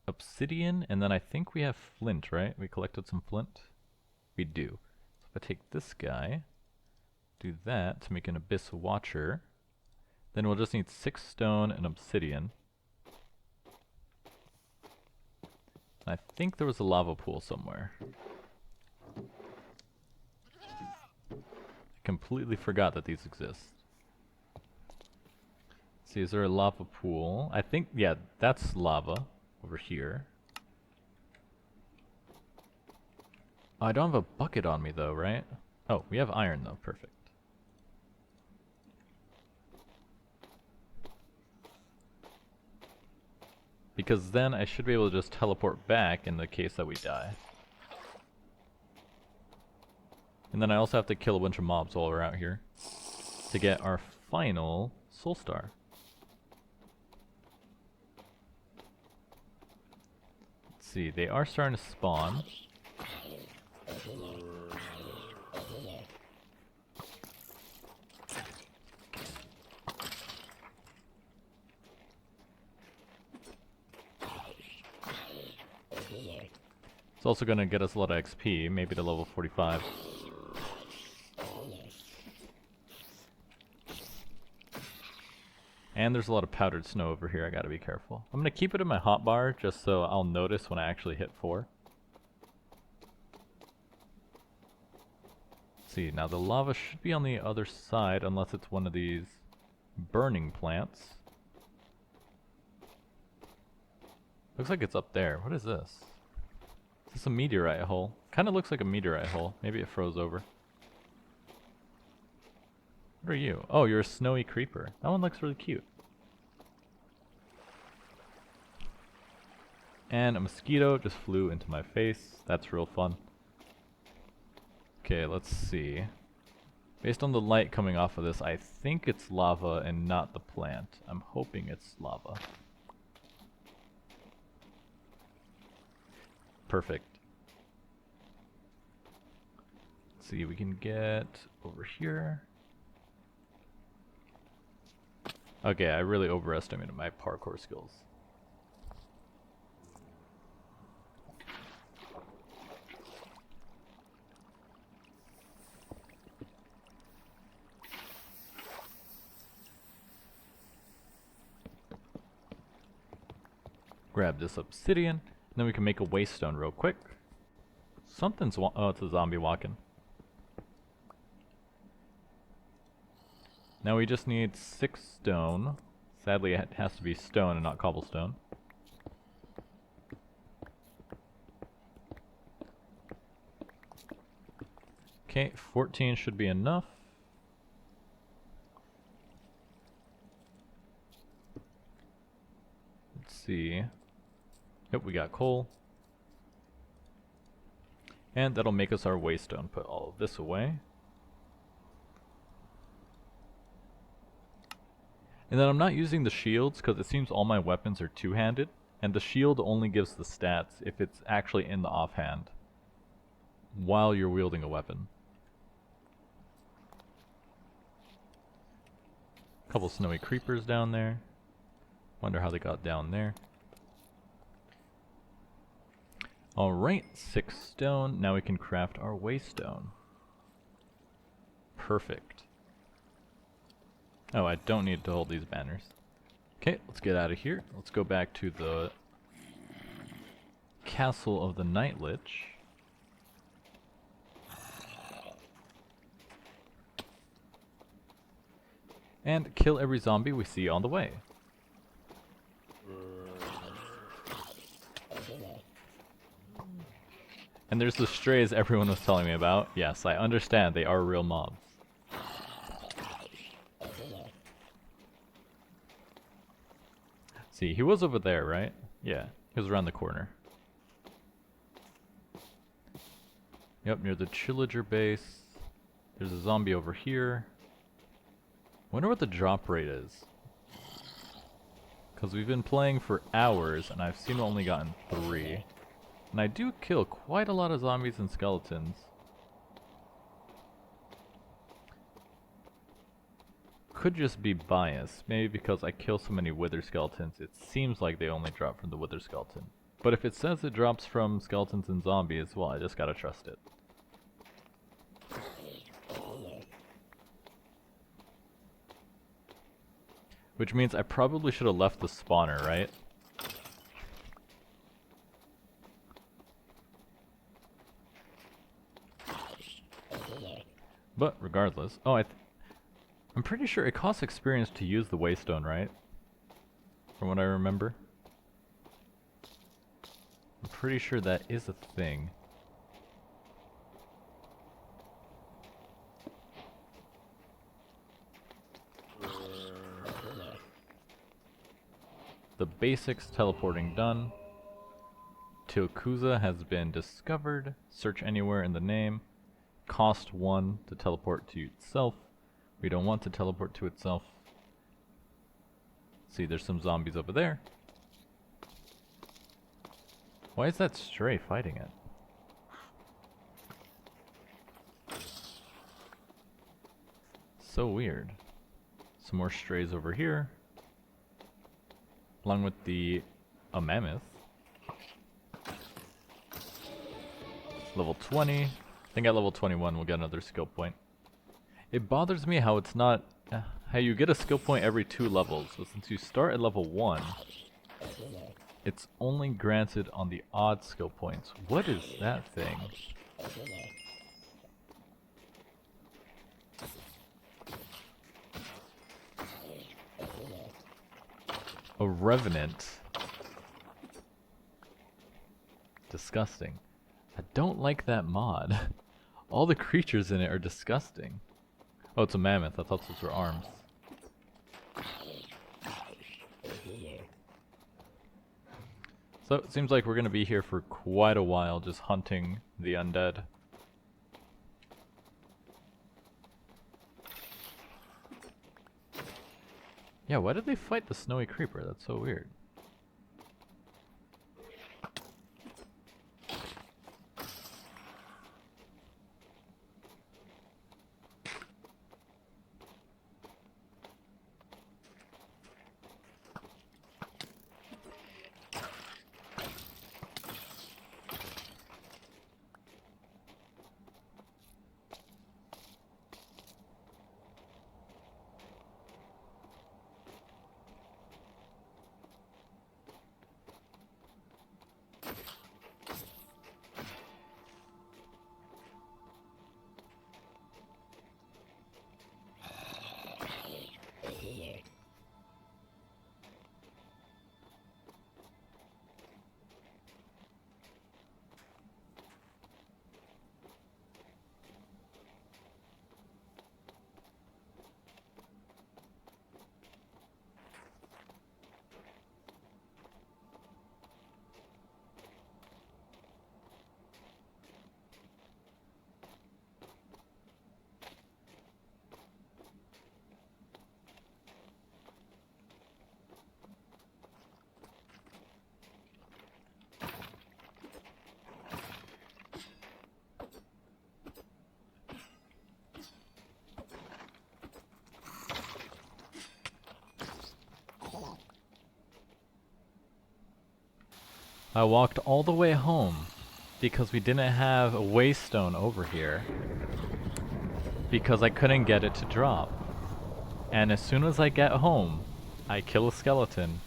obsidian, and then I think we have flint, right? We collected some flint? We do. So if I take this guy, do that to make an Abyss Watcher, then we'll just need 6 stone and obsidian. I think there was a lava pool somewhere. I completely forgot that these exist. Let's see, is there a lava pool? I think, yeah, that's lava over here. Oh, I don't have a bucket on me though, right? Oh, we have iron though, perfect. Because then I should be able to just teleport back in the case that we die. And then I also have to kill a bunch of mobs while we're out here to get our final soul star. Let's see, they are starting to spawn. It's also going to get us a lot of XP, maybe to level 45. And there's a lot of powdered snow over here, I gotta be careful. I'm gonna keep it in my hotbar just so I'll notice when I actually hit 4. Let's see, now the lava should be on the other side unless it's one of these burning plants. Looks like it's up there. What is this? Is this a meteorite hole? Kinda looks like a meteorite hole. Maybe it froze over. What are you? Oh, you're a snowy creeper. That one looks really cute. And a mosquito just flew into my face. That's real fun. Okay, let's see. Based on the light coming off of this, I think it's lava and not the plant. I'm hoping it's lava. Perfect. Let's see, we can get over here. Okay, I really overestimated my parkour skills. Grab this obsidian, and then we can make a waste stone real quick. Something's oh, it's a zombie walking. Now we just need 6 stone. Sadly, it has to be stone and not cobblestone. Okay, 14 should be enough. Let's see. Yep, we got coal. And that'll make us our waste stone. Put all of this away. And then I'm not using the shields because it seems all my weapons are two-handed, and the shield only gives the stats if it's actually in the offhand while you're wielding a weapon. Couple snowy creepers down there. Wonder how they got down there. Alright, 6 stone. Now we can craft our waste stone. Perfect. Oh, I don't need to hold these banners. Okay, let's get out of here. Let's go back to the castle of the Night Lich. And kill every zombie we see on the way. And there's the strays everyone was telling me about. Yes, I understand they are real mobs. See, he was over there, right? Yeah, he was around the corner. Yep, near the Chillager base. There's a zombie over here. Wonder what the drop rate is. Because we've been playing for hours and I've seen only gotten 3. And I do kill quite a lot of zombies and skeletons. Could just be bias. Maybe because I kill so many wither skeletons, it seems like they only drop from the wither skeleton. But if it says it drops from skeletons and zombies, well, I just gotta trust it. Which means I probably should have left the spawner, right? But regardless, oh, I'm pretty sure it costs experience to use the waystone, right? From what I remember. I'm pretty sure that is a thing. The basics teleporting done. Tilkuza has been discovered. Search anywhere in the name. Cost 1 to teleport to itself. We don't want to teleport to itself. See, there's some zombies over there. Why is that stray fighting it? So weird. Some more strays over here. Along with a mammoth. Level 20. I think at level 21 we'll get another skill point. It bothers me how it's not... how you get a skill point every 2 levels. So since you start at level 1, it's only granted on the odd skill points. What is that thing? A revenant. Disgusting. I don't like that mod. All the creatures in it are disgusting. Oh, it's a mammoth. I thought those were arms. So it seems like we're going to be here for quite a while just hunting the undead. Yeah, why did they fight the snowy creeper? That's so weird. I walked all the way home because we didn't have a waystone over here because I couldn't get it to drop. And as soon as I get home, I kill a skeleton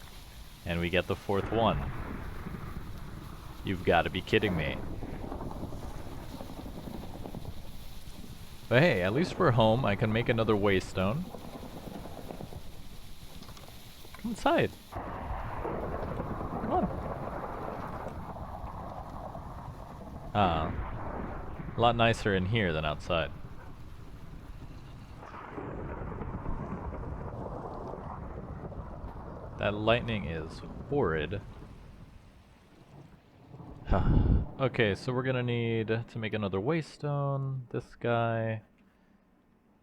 and we get the 4th one. You've got to be kidding me. But hey, at least we're home. I can make another waystone. Come inside. Come on. A lot nicer in here than outside. That lightning is horrid. Okay, so we're gonna need to make another waystone. This guy.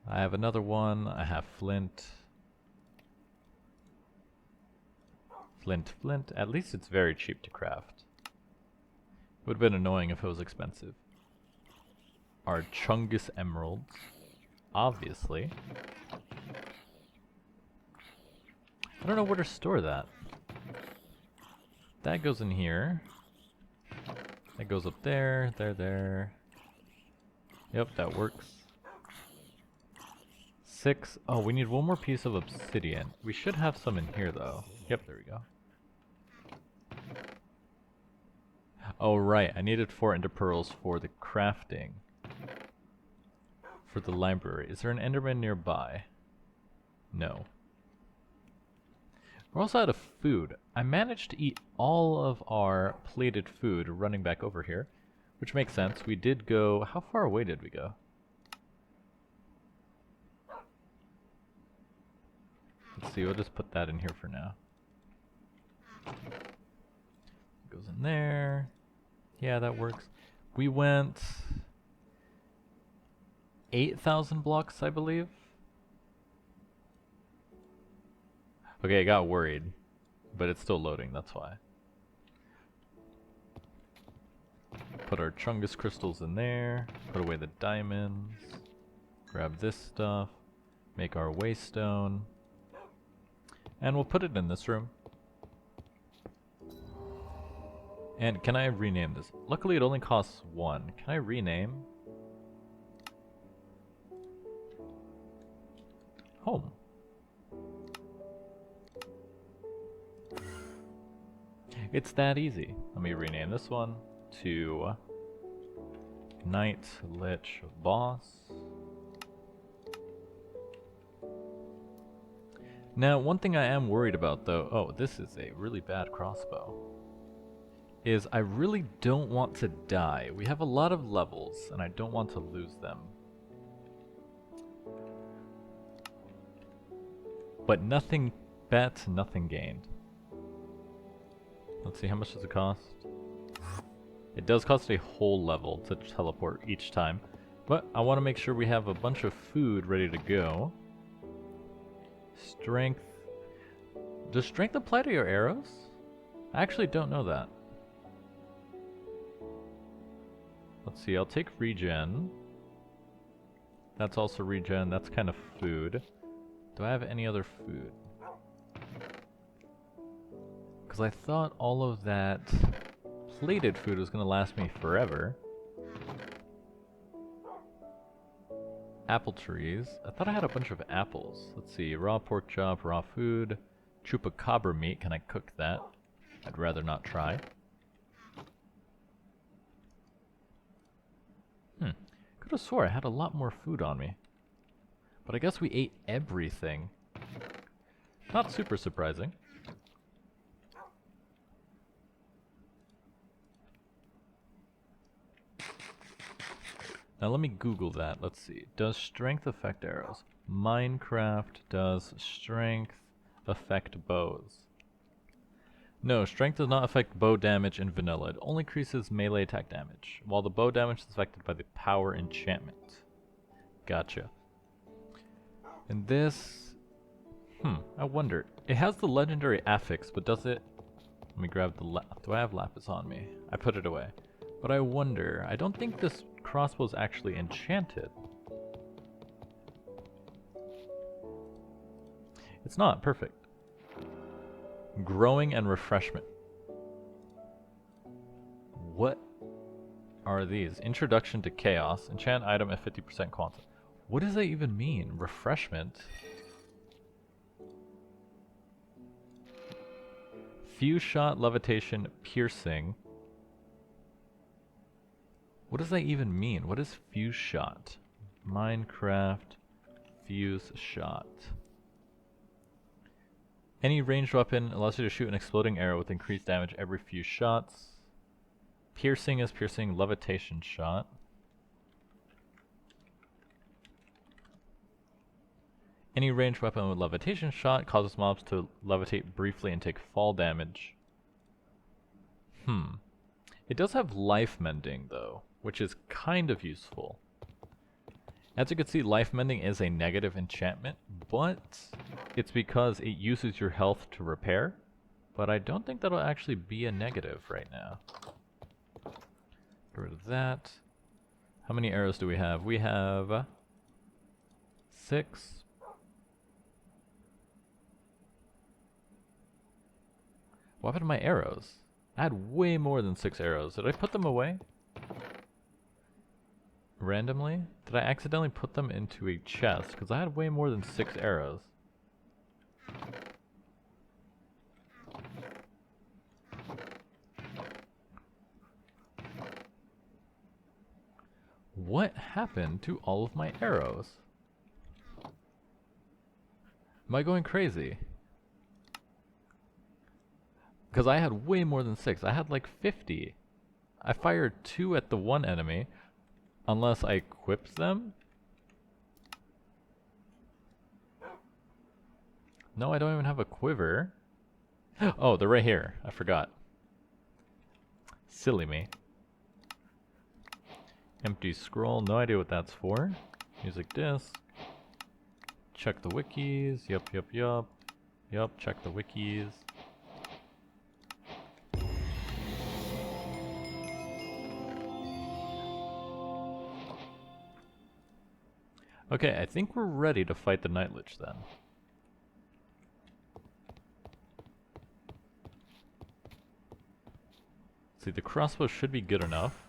I have another one. I have flint. Flint. At least it's very cheap to craft. Would have been annoying if it was expensive. Our Chungus emeralds. Obviously. I don't know where to store that. That goes in here. That goes up there, there. Yep, that works. 6. Oh, we need one more piece of obsidian. We should have some in here though. Yep, there we go. Oh right, I needed 4 ender pearls for the crafting. for the library. Is there an Enderman nearby? No. We're also out of food. I managed to eat all of our plated food running back over here, which makes sense. We did go... How far away did we go? Let's see, we'll just put that in here for now. Goes in there. Yeah, that works. We went 8,000 blocks, I believe. Okay, I got worried, but it's still loading, that's why. Put our Chungus crystals in there, put away the diamonds, grab this stuff, make our waystone, and we'll put it in this room. And can I rename this? Luckily it only costs 1. Can I rename? Home. It's that easy. Let me rename this one to Knight Lich Boss. Now, one thing I am worried about though, oh, this is a really bad crossbow, is I really don't want to die. We have a lot of levels and I don't want to lose them. But nothing bet, nothing gained. Let's see, how much does it cost? It does cost a whole level to teleport each time, but I want to make sure we have a bunch of food ready to go. Strength. Does strength apply to your arrows? I actually don't know that. Let's see, I'll take regen. That's also regen, that's kind of food. Do I have any other food? Because I thought all of that plated food was going to last me forever. Apple trees. I thought I had a bunch of apples. Let's see, raw pork chop, raw food, chupacabra meat. Can I cook that? I'd rather not try. Could have swore I had a lot more food on me. But I guess we ate everything. Not super surprising. Now let me Google that. Let's see. Does strength affect arrows? Minecraft, does strength affect bows? No, strength does not affect bow damage in vanilla. It only increases melee attack damage, while the bow damage is affected by the power enchantment. Gotcha. And this... I wonder. It has the legendary affix, but does it... Let me grab the... Do I have lapis on me? I put it away. But I wonder. I don't think this crossbow is actually enchanted. It's not. Perfect. Growing and refreshment. What are these? Introduction to chaos. Enchant item at 50% quantum. What does that even mean? Refreshment? Fuse shot, levitation, piercing. What does that even mean? What is fuse shot? Minecraft fuse shot. Any ranged weapon allows you to shoot an exploding arrow with increased damage every few shots. Piercing is piercing, levitation shot. Any ranged weapon with levitation shot causes mobs to levitate briefly and take fall damage. It does have life mending though, which is kind of useful. As you can see, life mending is a negative enchantment, but it's because it uses your health to repair. But I don't think that'll actually be a negative right now. Get rid of that. How many arrows do we have? We have 6. What happened to my arrows? I had way more than 6 arrows. Did I put them away? Randomly? Did I accidentally put them into a chest? Because I had way more than 6 arrows. What happened to all of my arrows? Am I going crazy? Because I had way more than 6. I had like 50. I fired 2 at the one enemy. Unless I equipped them? No, I don't even have a quiver. Oh, they're right here. I forgot. Silly me. Empty scroll. No idea what that's for. Music disc. Check the wikis. Yup. Yup, check the wikis. Okay, I think we're ready to fight the Night Lich then. See, the crossbow should be good enough.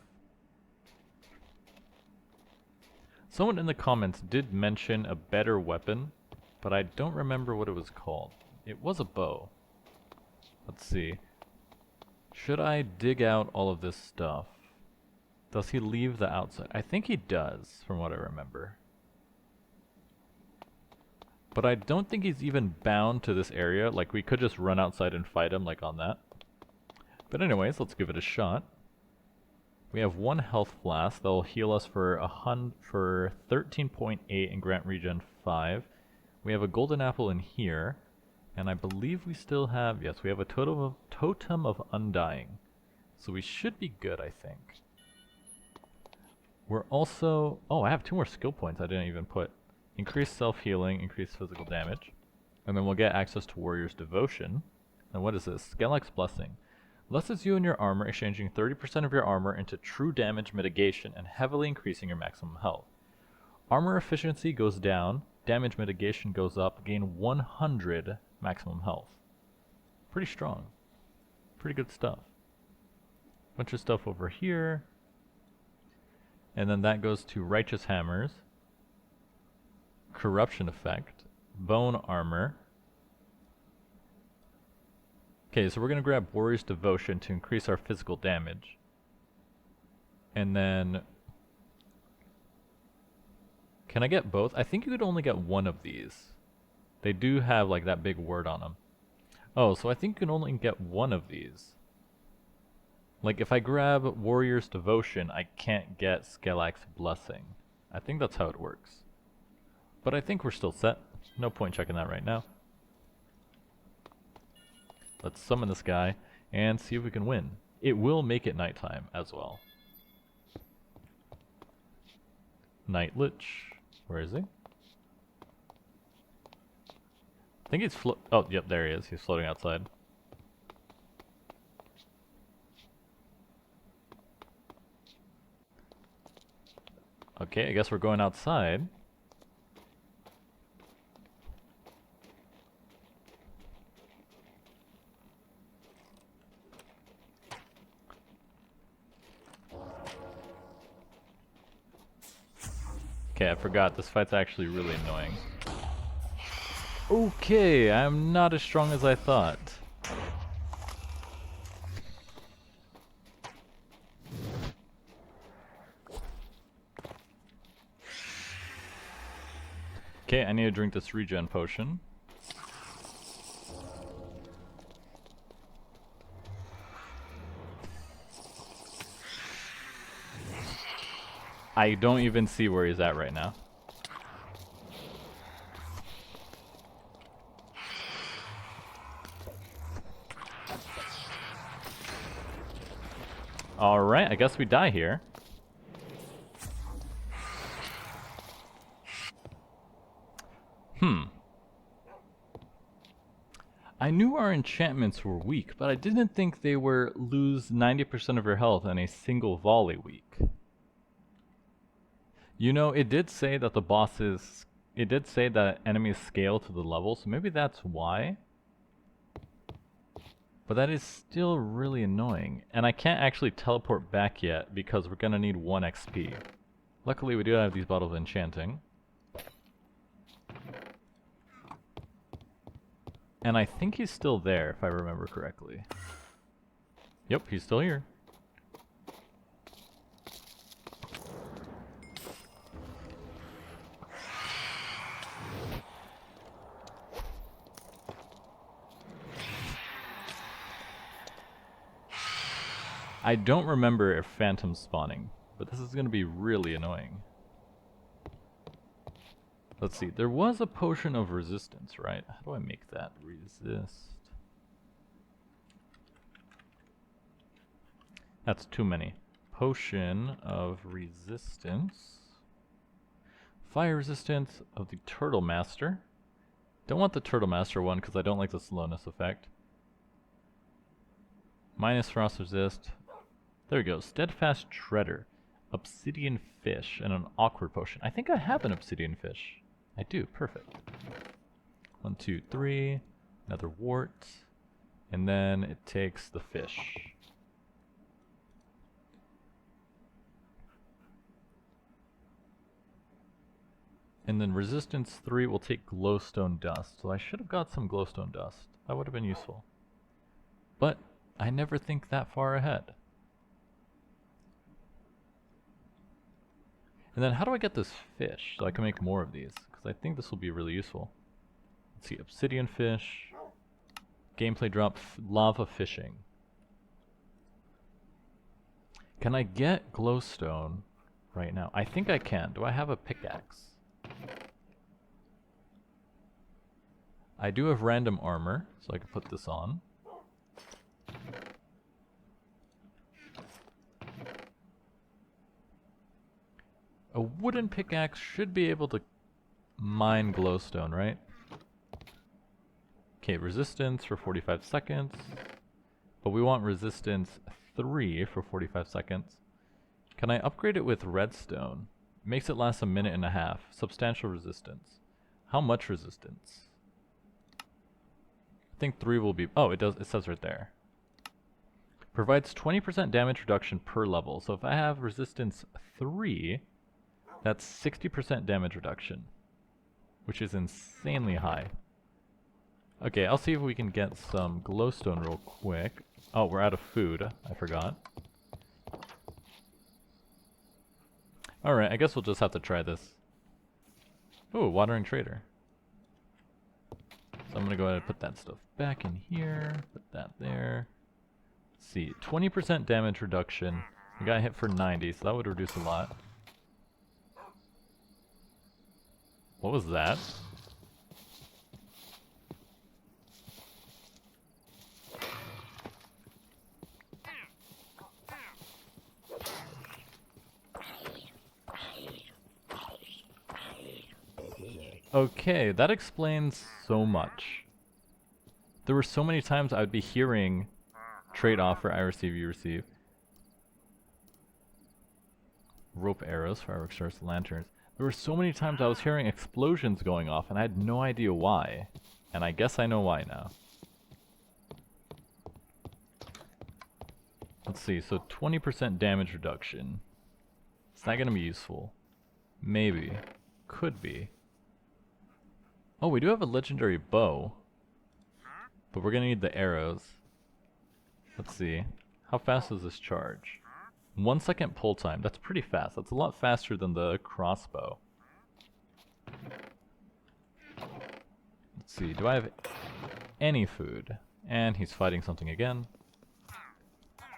Someone in the comments did mention a better weapon, but I don't remember what it was called. It was a bow. Let's see. Should I dig out all of this stuff? Does he leave the outside? I think he does, from what I remember. But I don't think he's even bound to this area. Like, we could just run outside and fight him, like on that. But anyways, let's give it a shot. We have 1 health flask that will heal us for 13.8 and grant regen 5. We have a golden apple in here, and I believe we still have, yes, we have a totem of undying. So we should be good, I think. We're also, oh, I have 2 more skill points I didn't even put. Increased self-healing, increased physical damage. And then we'll get access to Warrior's Devotion. And what is this? Skelex's Blessing. Lessens you and your armor, exchanging 30% of your armor into true damage mitigation and heavily increasing your maximum health. Armor efficiency goes down, damage mitigation goes up, gain 100 maximum health. Pretty strong. Pretty good stuff. Bunch of stuff over here. And then that goes to Righteous Hammers. Corruption effect. Bone armor. Okay, so we're going to grab Warrior's Devotion to increase our physical damage. And then... Can I get both? I think you could only get one of these. They do have like that big word on them. Oh, so I think you can only get one of these. Like if I grab Warrior's Devotion, I can't get Skelex's Blessing. I think that's how it works. But I think we're still set. No point checking that right now. Let's summon this guy and see if we can win. It will make it nighttime as well. Night Lich. Where is he? I think he's oh, yep, there he is. He's floating outside. Okay, I guess we're going outside. Okay, I forgot. This fight's actually really annoying. Okay, I'm not as strong as I thought. Okay, I need to drink this regen potion. I don't even see where he's at right now. Alright, I guess we die here. I knew our enchantments were weak, but I didn't think they were lose 90% of your health in a single volley weak. You know, it did say that the bosses... It did say that enemies scale to the level, so maybe that's why. But that is still really annoying. And I can't actually teleport back yet because we're gonna need 1 XP. Luckily we do have these bottles of enchanting. And I think he's still there, if I remember correctly. Yep, he's still here. I don't remember if phantoms spawning, but this is going to be really annoying. Let's see, there was a potion of resistance, right? How do I make that? Resist. That's too many. Potion of resistance. Fire resistance of the Turtle Master. Don't want the Turtle Master one because I don't like the slowness effect. Minus frost resist. There we go. Steadfast Treader. Obsidian fish and an awkward potion. I think I have an obsidian fish. I do. Perfect. 1, 2, 3. Another wart. And then it takes the fish. And then resistance 3 will take glowstone dust. So I should have got some glowstone dust. That would have been useful. But I never think that far ahead. And then how do I get this fish so I can make more of these? Because I think this will be really useful. Let's see, obsidian fish. Gameplay drop, lava fishing. Can I get glowstone right now? I think I can. Do I have a pickaxe? I do have random armor, so I can put this on. A wooden pickaxe should be able to mine glowstone, right? Okay, resistance for 45 seconds. But we want resistance 3 for 45 seconds. Can I upgrade it with redstone? Makes it last a minute and a half. Substantial resistance. How much resistance? I think 3 will be... Oh, it does. It says right there. Provides 20% damage reduction per level. So if I have resistance 3... That's 60% damage reduction, which is insanely high. Okay, I'll see if we can get some glowstone real quick. Oh, we're out of food. I forgot. Alright, I guess we'll just have to try this. Ooh, watering trader. So I'm gonna go ahead and put that stuff back in here. Put that there. Let's see, 20% damage reduction. We got hit for 90, so that would reduce a lot. What was that? Okay, that explains so much. There were so many times I would be hearing trade offer, I receive, you receive. Rope arrows, fireworks stars, lanterns. There were so many times I was hearing explosions going off and I had no idea why. And I guess I know why now. Let's see, so 20% damage reduction. Is that going to be useful? Maybe. Could be. Oh, we do have a legendary bow. But we're going to need the arrows. Let's see. How fast does this charge? 1 second pull time. That's pretty fast. That's a lot faster than the crossbow. Let's see. Do I have any food? And he's fighting something again. I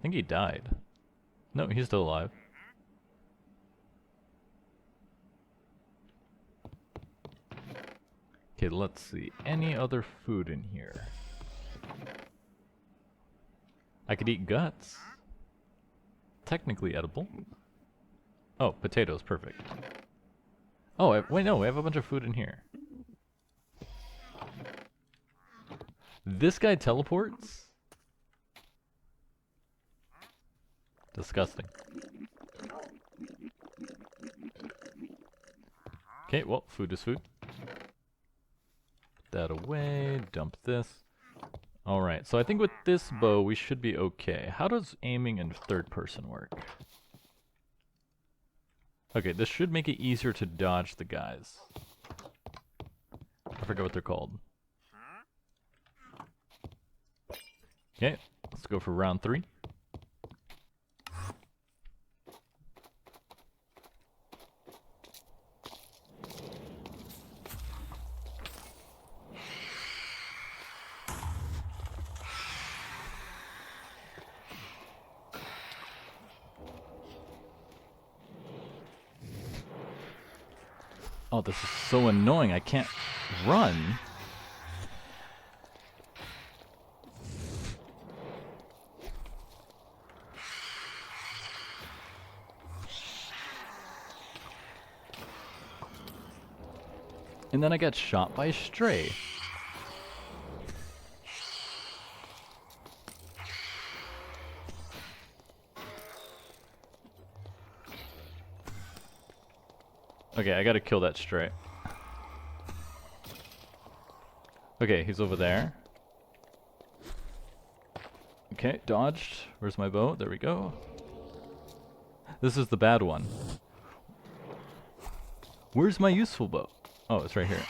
think he died. No, he's still alive. Okay, let's see. Any other food in here? I could eat guts. Technically edible. Oh, potatoes, perfect. Oh, wait, no, we have a bunch of food in here. This guy teleports? Disgusting. Okay, well, food is food. Put that away, dump this. Alright, so I think with this bow we should be okay. How does aiming in third person work? Okay, this should make it easier to dodge the guys. I forget what they're called. Okay, let's go for round 3. Oh, this is so annoying. I can't run. And then I get shot by a stray. Okay, I gotta kill that stray. Okay, he's over there. Okay, dodged. Where's my bow? There we go. This is the bad one. Where's my useful bow? Oh, it's right here.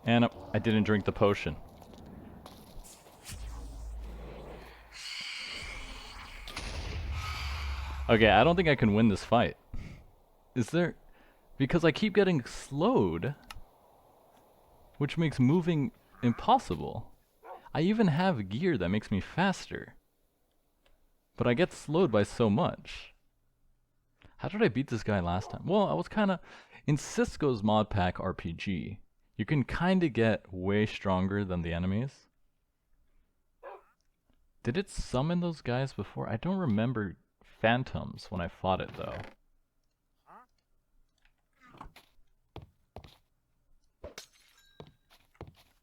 And I didn't drink the potion. Okay, I don't think I can win this fight. Is there... Because I keep getting slowed, which makes moving impossible. I even have gear that makes me faster, but I get slowed by so much. How did I beat this guy last time? Well, I was kinda... In Cisco's mod pack RPG, you can kinda get way stronger than the enemies. Did it summon those guys before? I don't remember phantoms when I fought it though.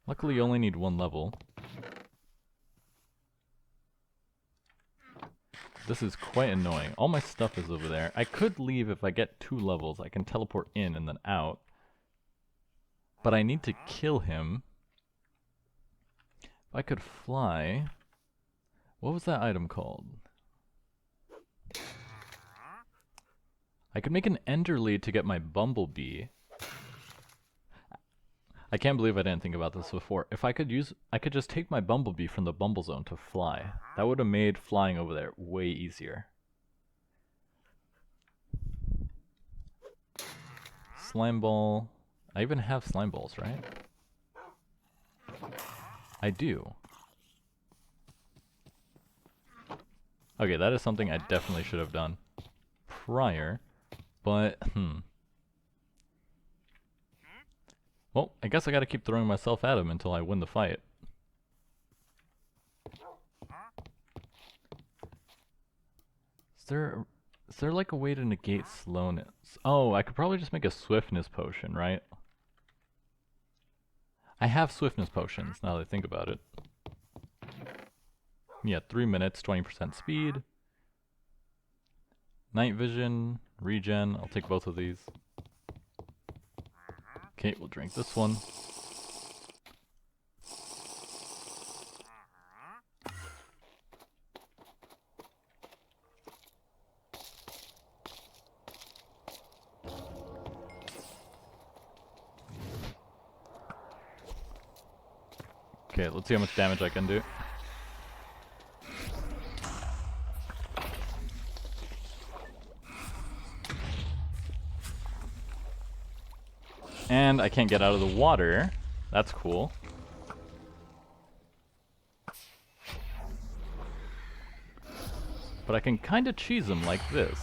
Luckily you only need one level. This is quite annoying. All my stuff is over there. I could leave if I get 2 levels. I can teleport in and then out. But I need to kill him. If I could fly... What was that item called? I could make an ender lead to get my bumblebee. I can't believe I didn't think about this before. If I could use... I could just take my bumblebee from the bumble zone to fly. That would have made flying over there way easier. Slime ball. I even have slime balls, right? I do. Okay, that is something I definitely should have done prior. But, well, I guess I gotta keep throwing myself at him until I win the fight. Is there like a way to negate slowness? Oh, I could probably just make a swiftness potion, right? I have swiftness potions, now that I think about it. Yeah, 3 minutes, 20% speed. Night vision, regen, I'll take both of these. Okay, we'll drink this one. Okay, let's see how much damage I can do. And I can't get out of the water. That's cool. But I can kind of cheese him like this.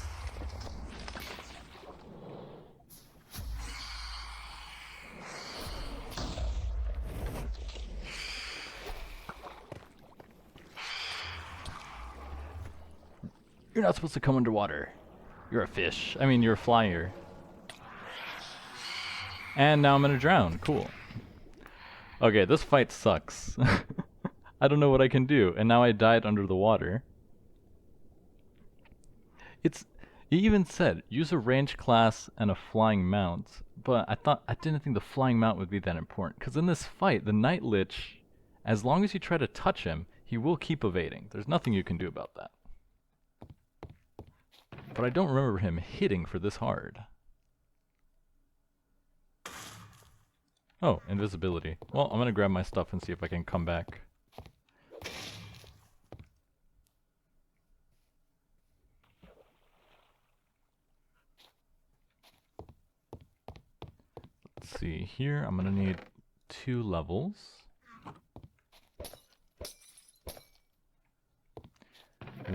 You're not supposed to come underwater. You're a fish. I mean, you're a flyer. And now I'm gonna drown. Cool. Okay, this fight sucks. I don't know what I can do. And now I died under the water. It even said, use a range class and a flying mount. But I didn't think the flying mount would be that important. Because in this fight, the Night Lich, as long as you try to touch him, he will keep evading. There's nothing you can do about that. But I don't remember him hitting for this hard. Oh, invisibility. Well, I'm gonna grab my stuff and see if I can come back. Let's see here. I'm gonna need 2 levels.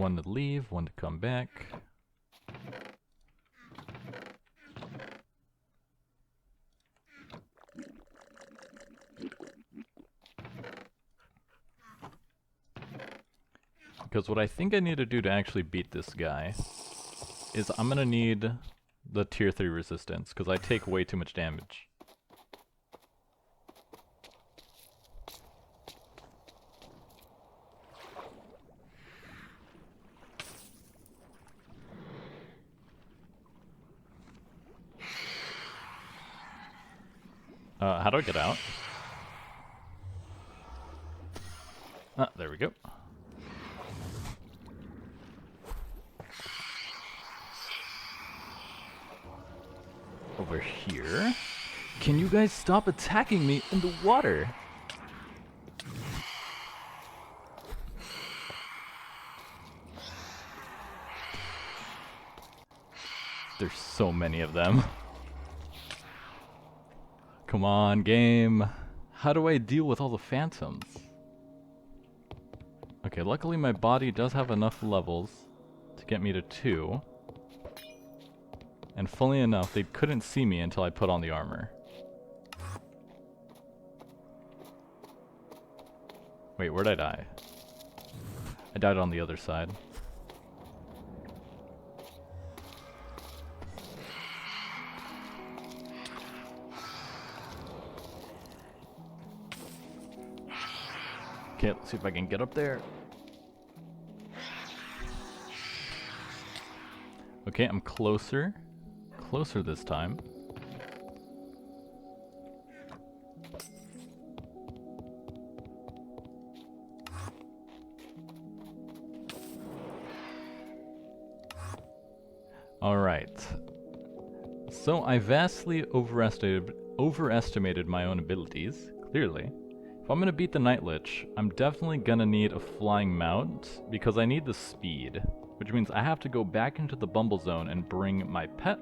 one to leave, one to come back. Because what I think I need to do to actually beat this guy is I'm gonna need the tier 3 resistance, because I take way too much damage. How do I get out? Ah, there we go. Over here. Can you guys stop attacking me in the water? There's so many of them. Come on, game. How do I deal with all the phantoms? Okay, luckily my body does have enough levels to get me to 2. And fully enough, they couldn't see me until I put on the armor. Wait, where'd I die? I died on the other side. Okay, let's see if I can get up there. Okay, I'm closer. Closer this time. Alright. So I vastly overestimated my own abilities, clearly. If I'm gonna beat the Night Lich, I'm definitely gonna need a flying mount, because I need the speed, which means I have to go back into the Bumble Zone and bring my pet,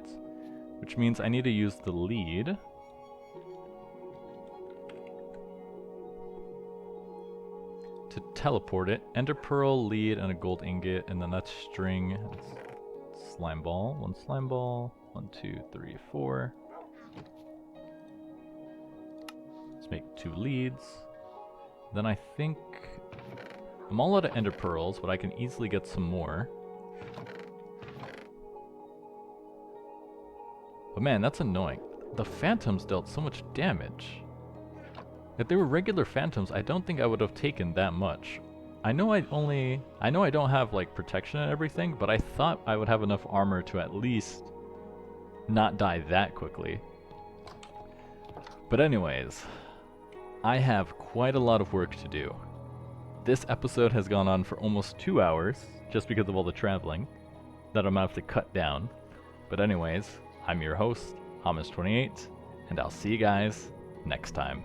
which means I need to use the lead. To teleport it. Ender Pearl, lead, and a gold ingot, and then that's string. That's slime ball. 1 slime ball. 1, 2, 3, 4. Let's make 2 leads. Then I think I'm all out of Ender Pearls, but I can easily get some more. But man, that's annoying. The phantoms dealt so much damage. If they were regular phantoms, I don't think I would have taken that much. I know I don't have like protection and everything, but I thought I would have enough armor to at least not die that quickly. But anyways, I have quite a lot of work to do. This episode has gone on for almost 2 hours, just because of all the traveling, that I'm gonna have to cut down. But anyways, I'm your host, Hamas28, and I'll see you guys next time.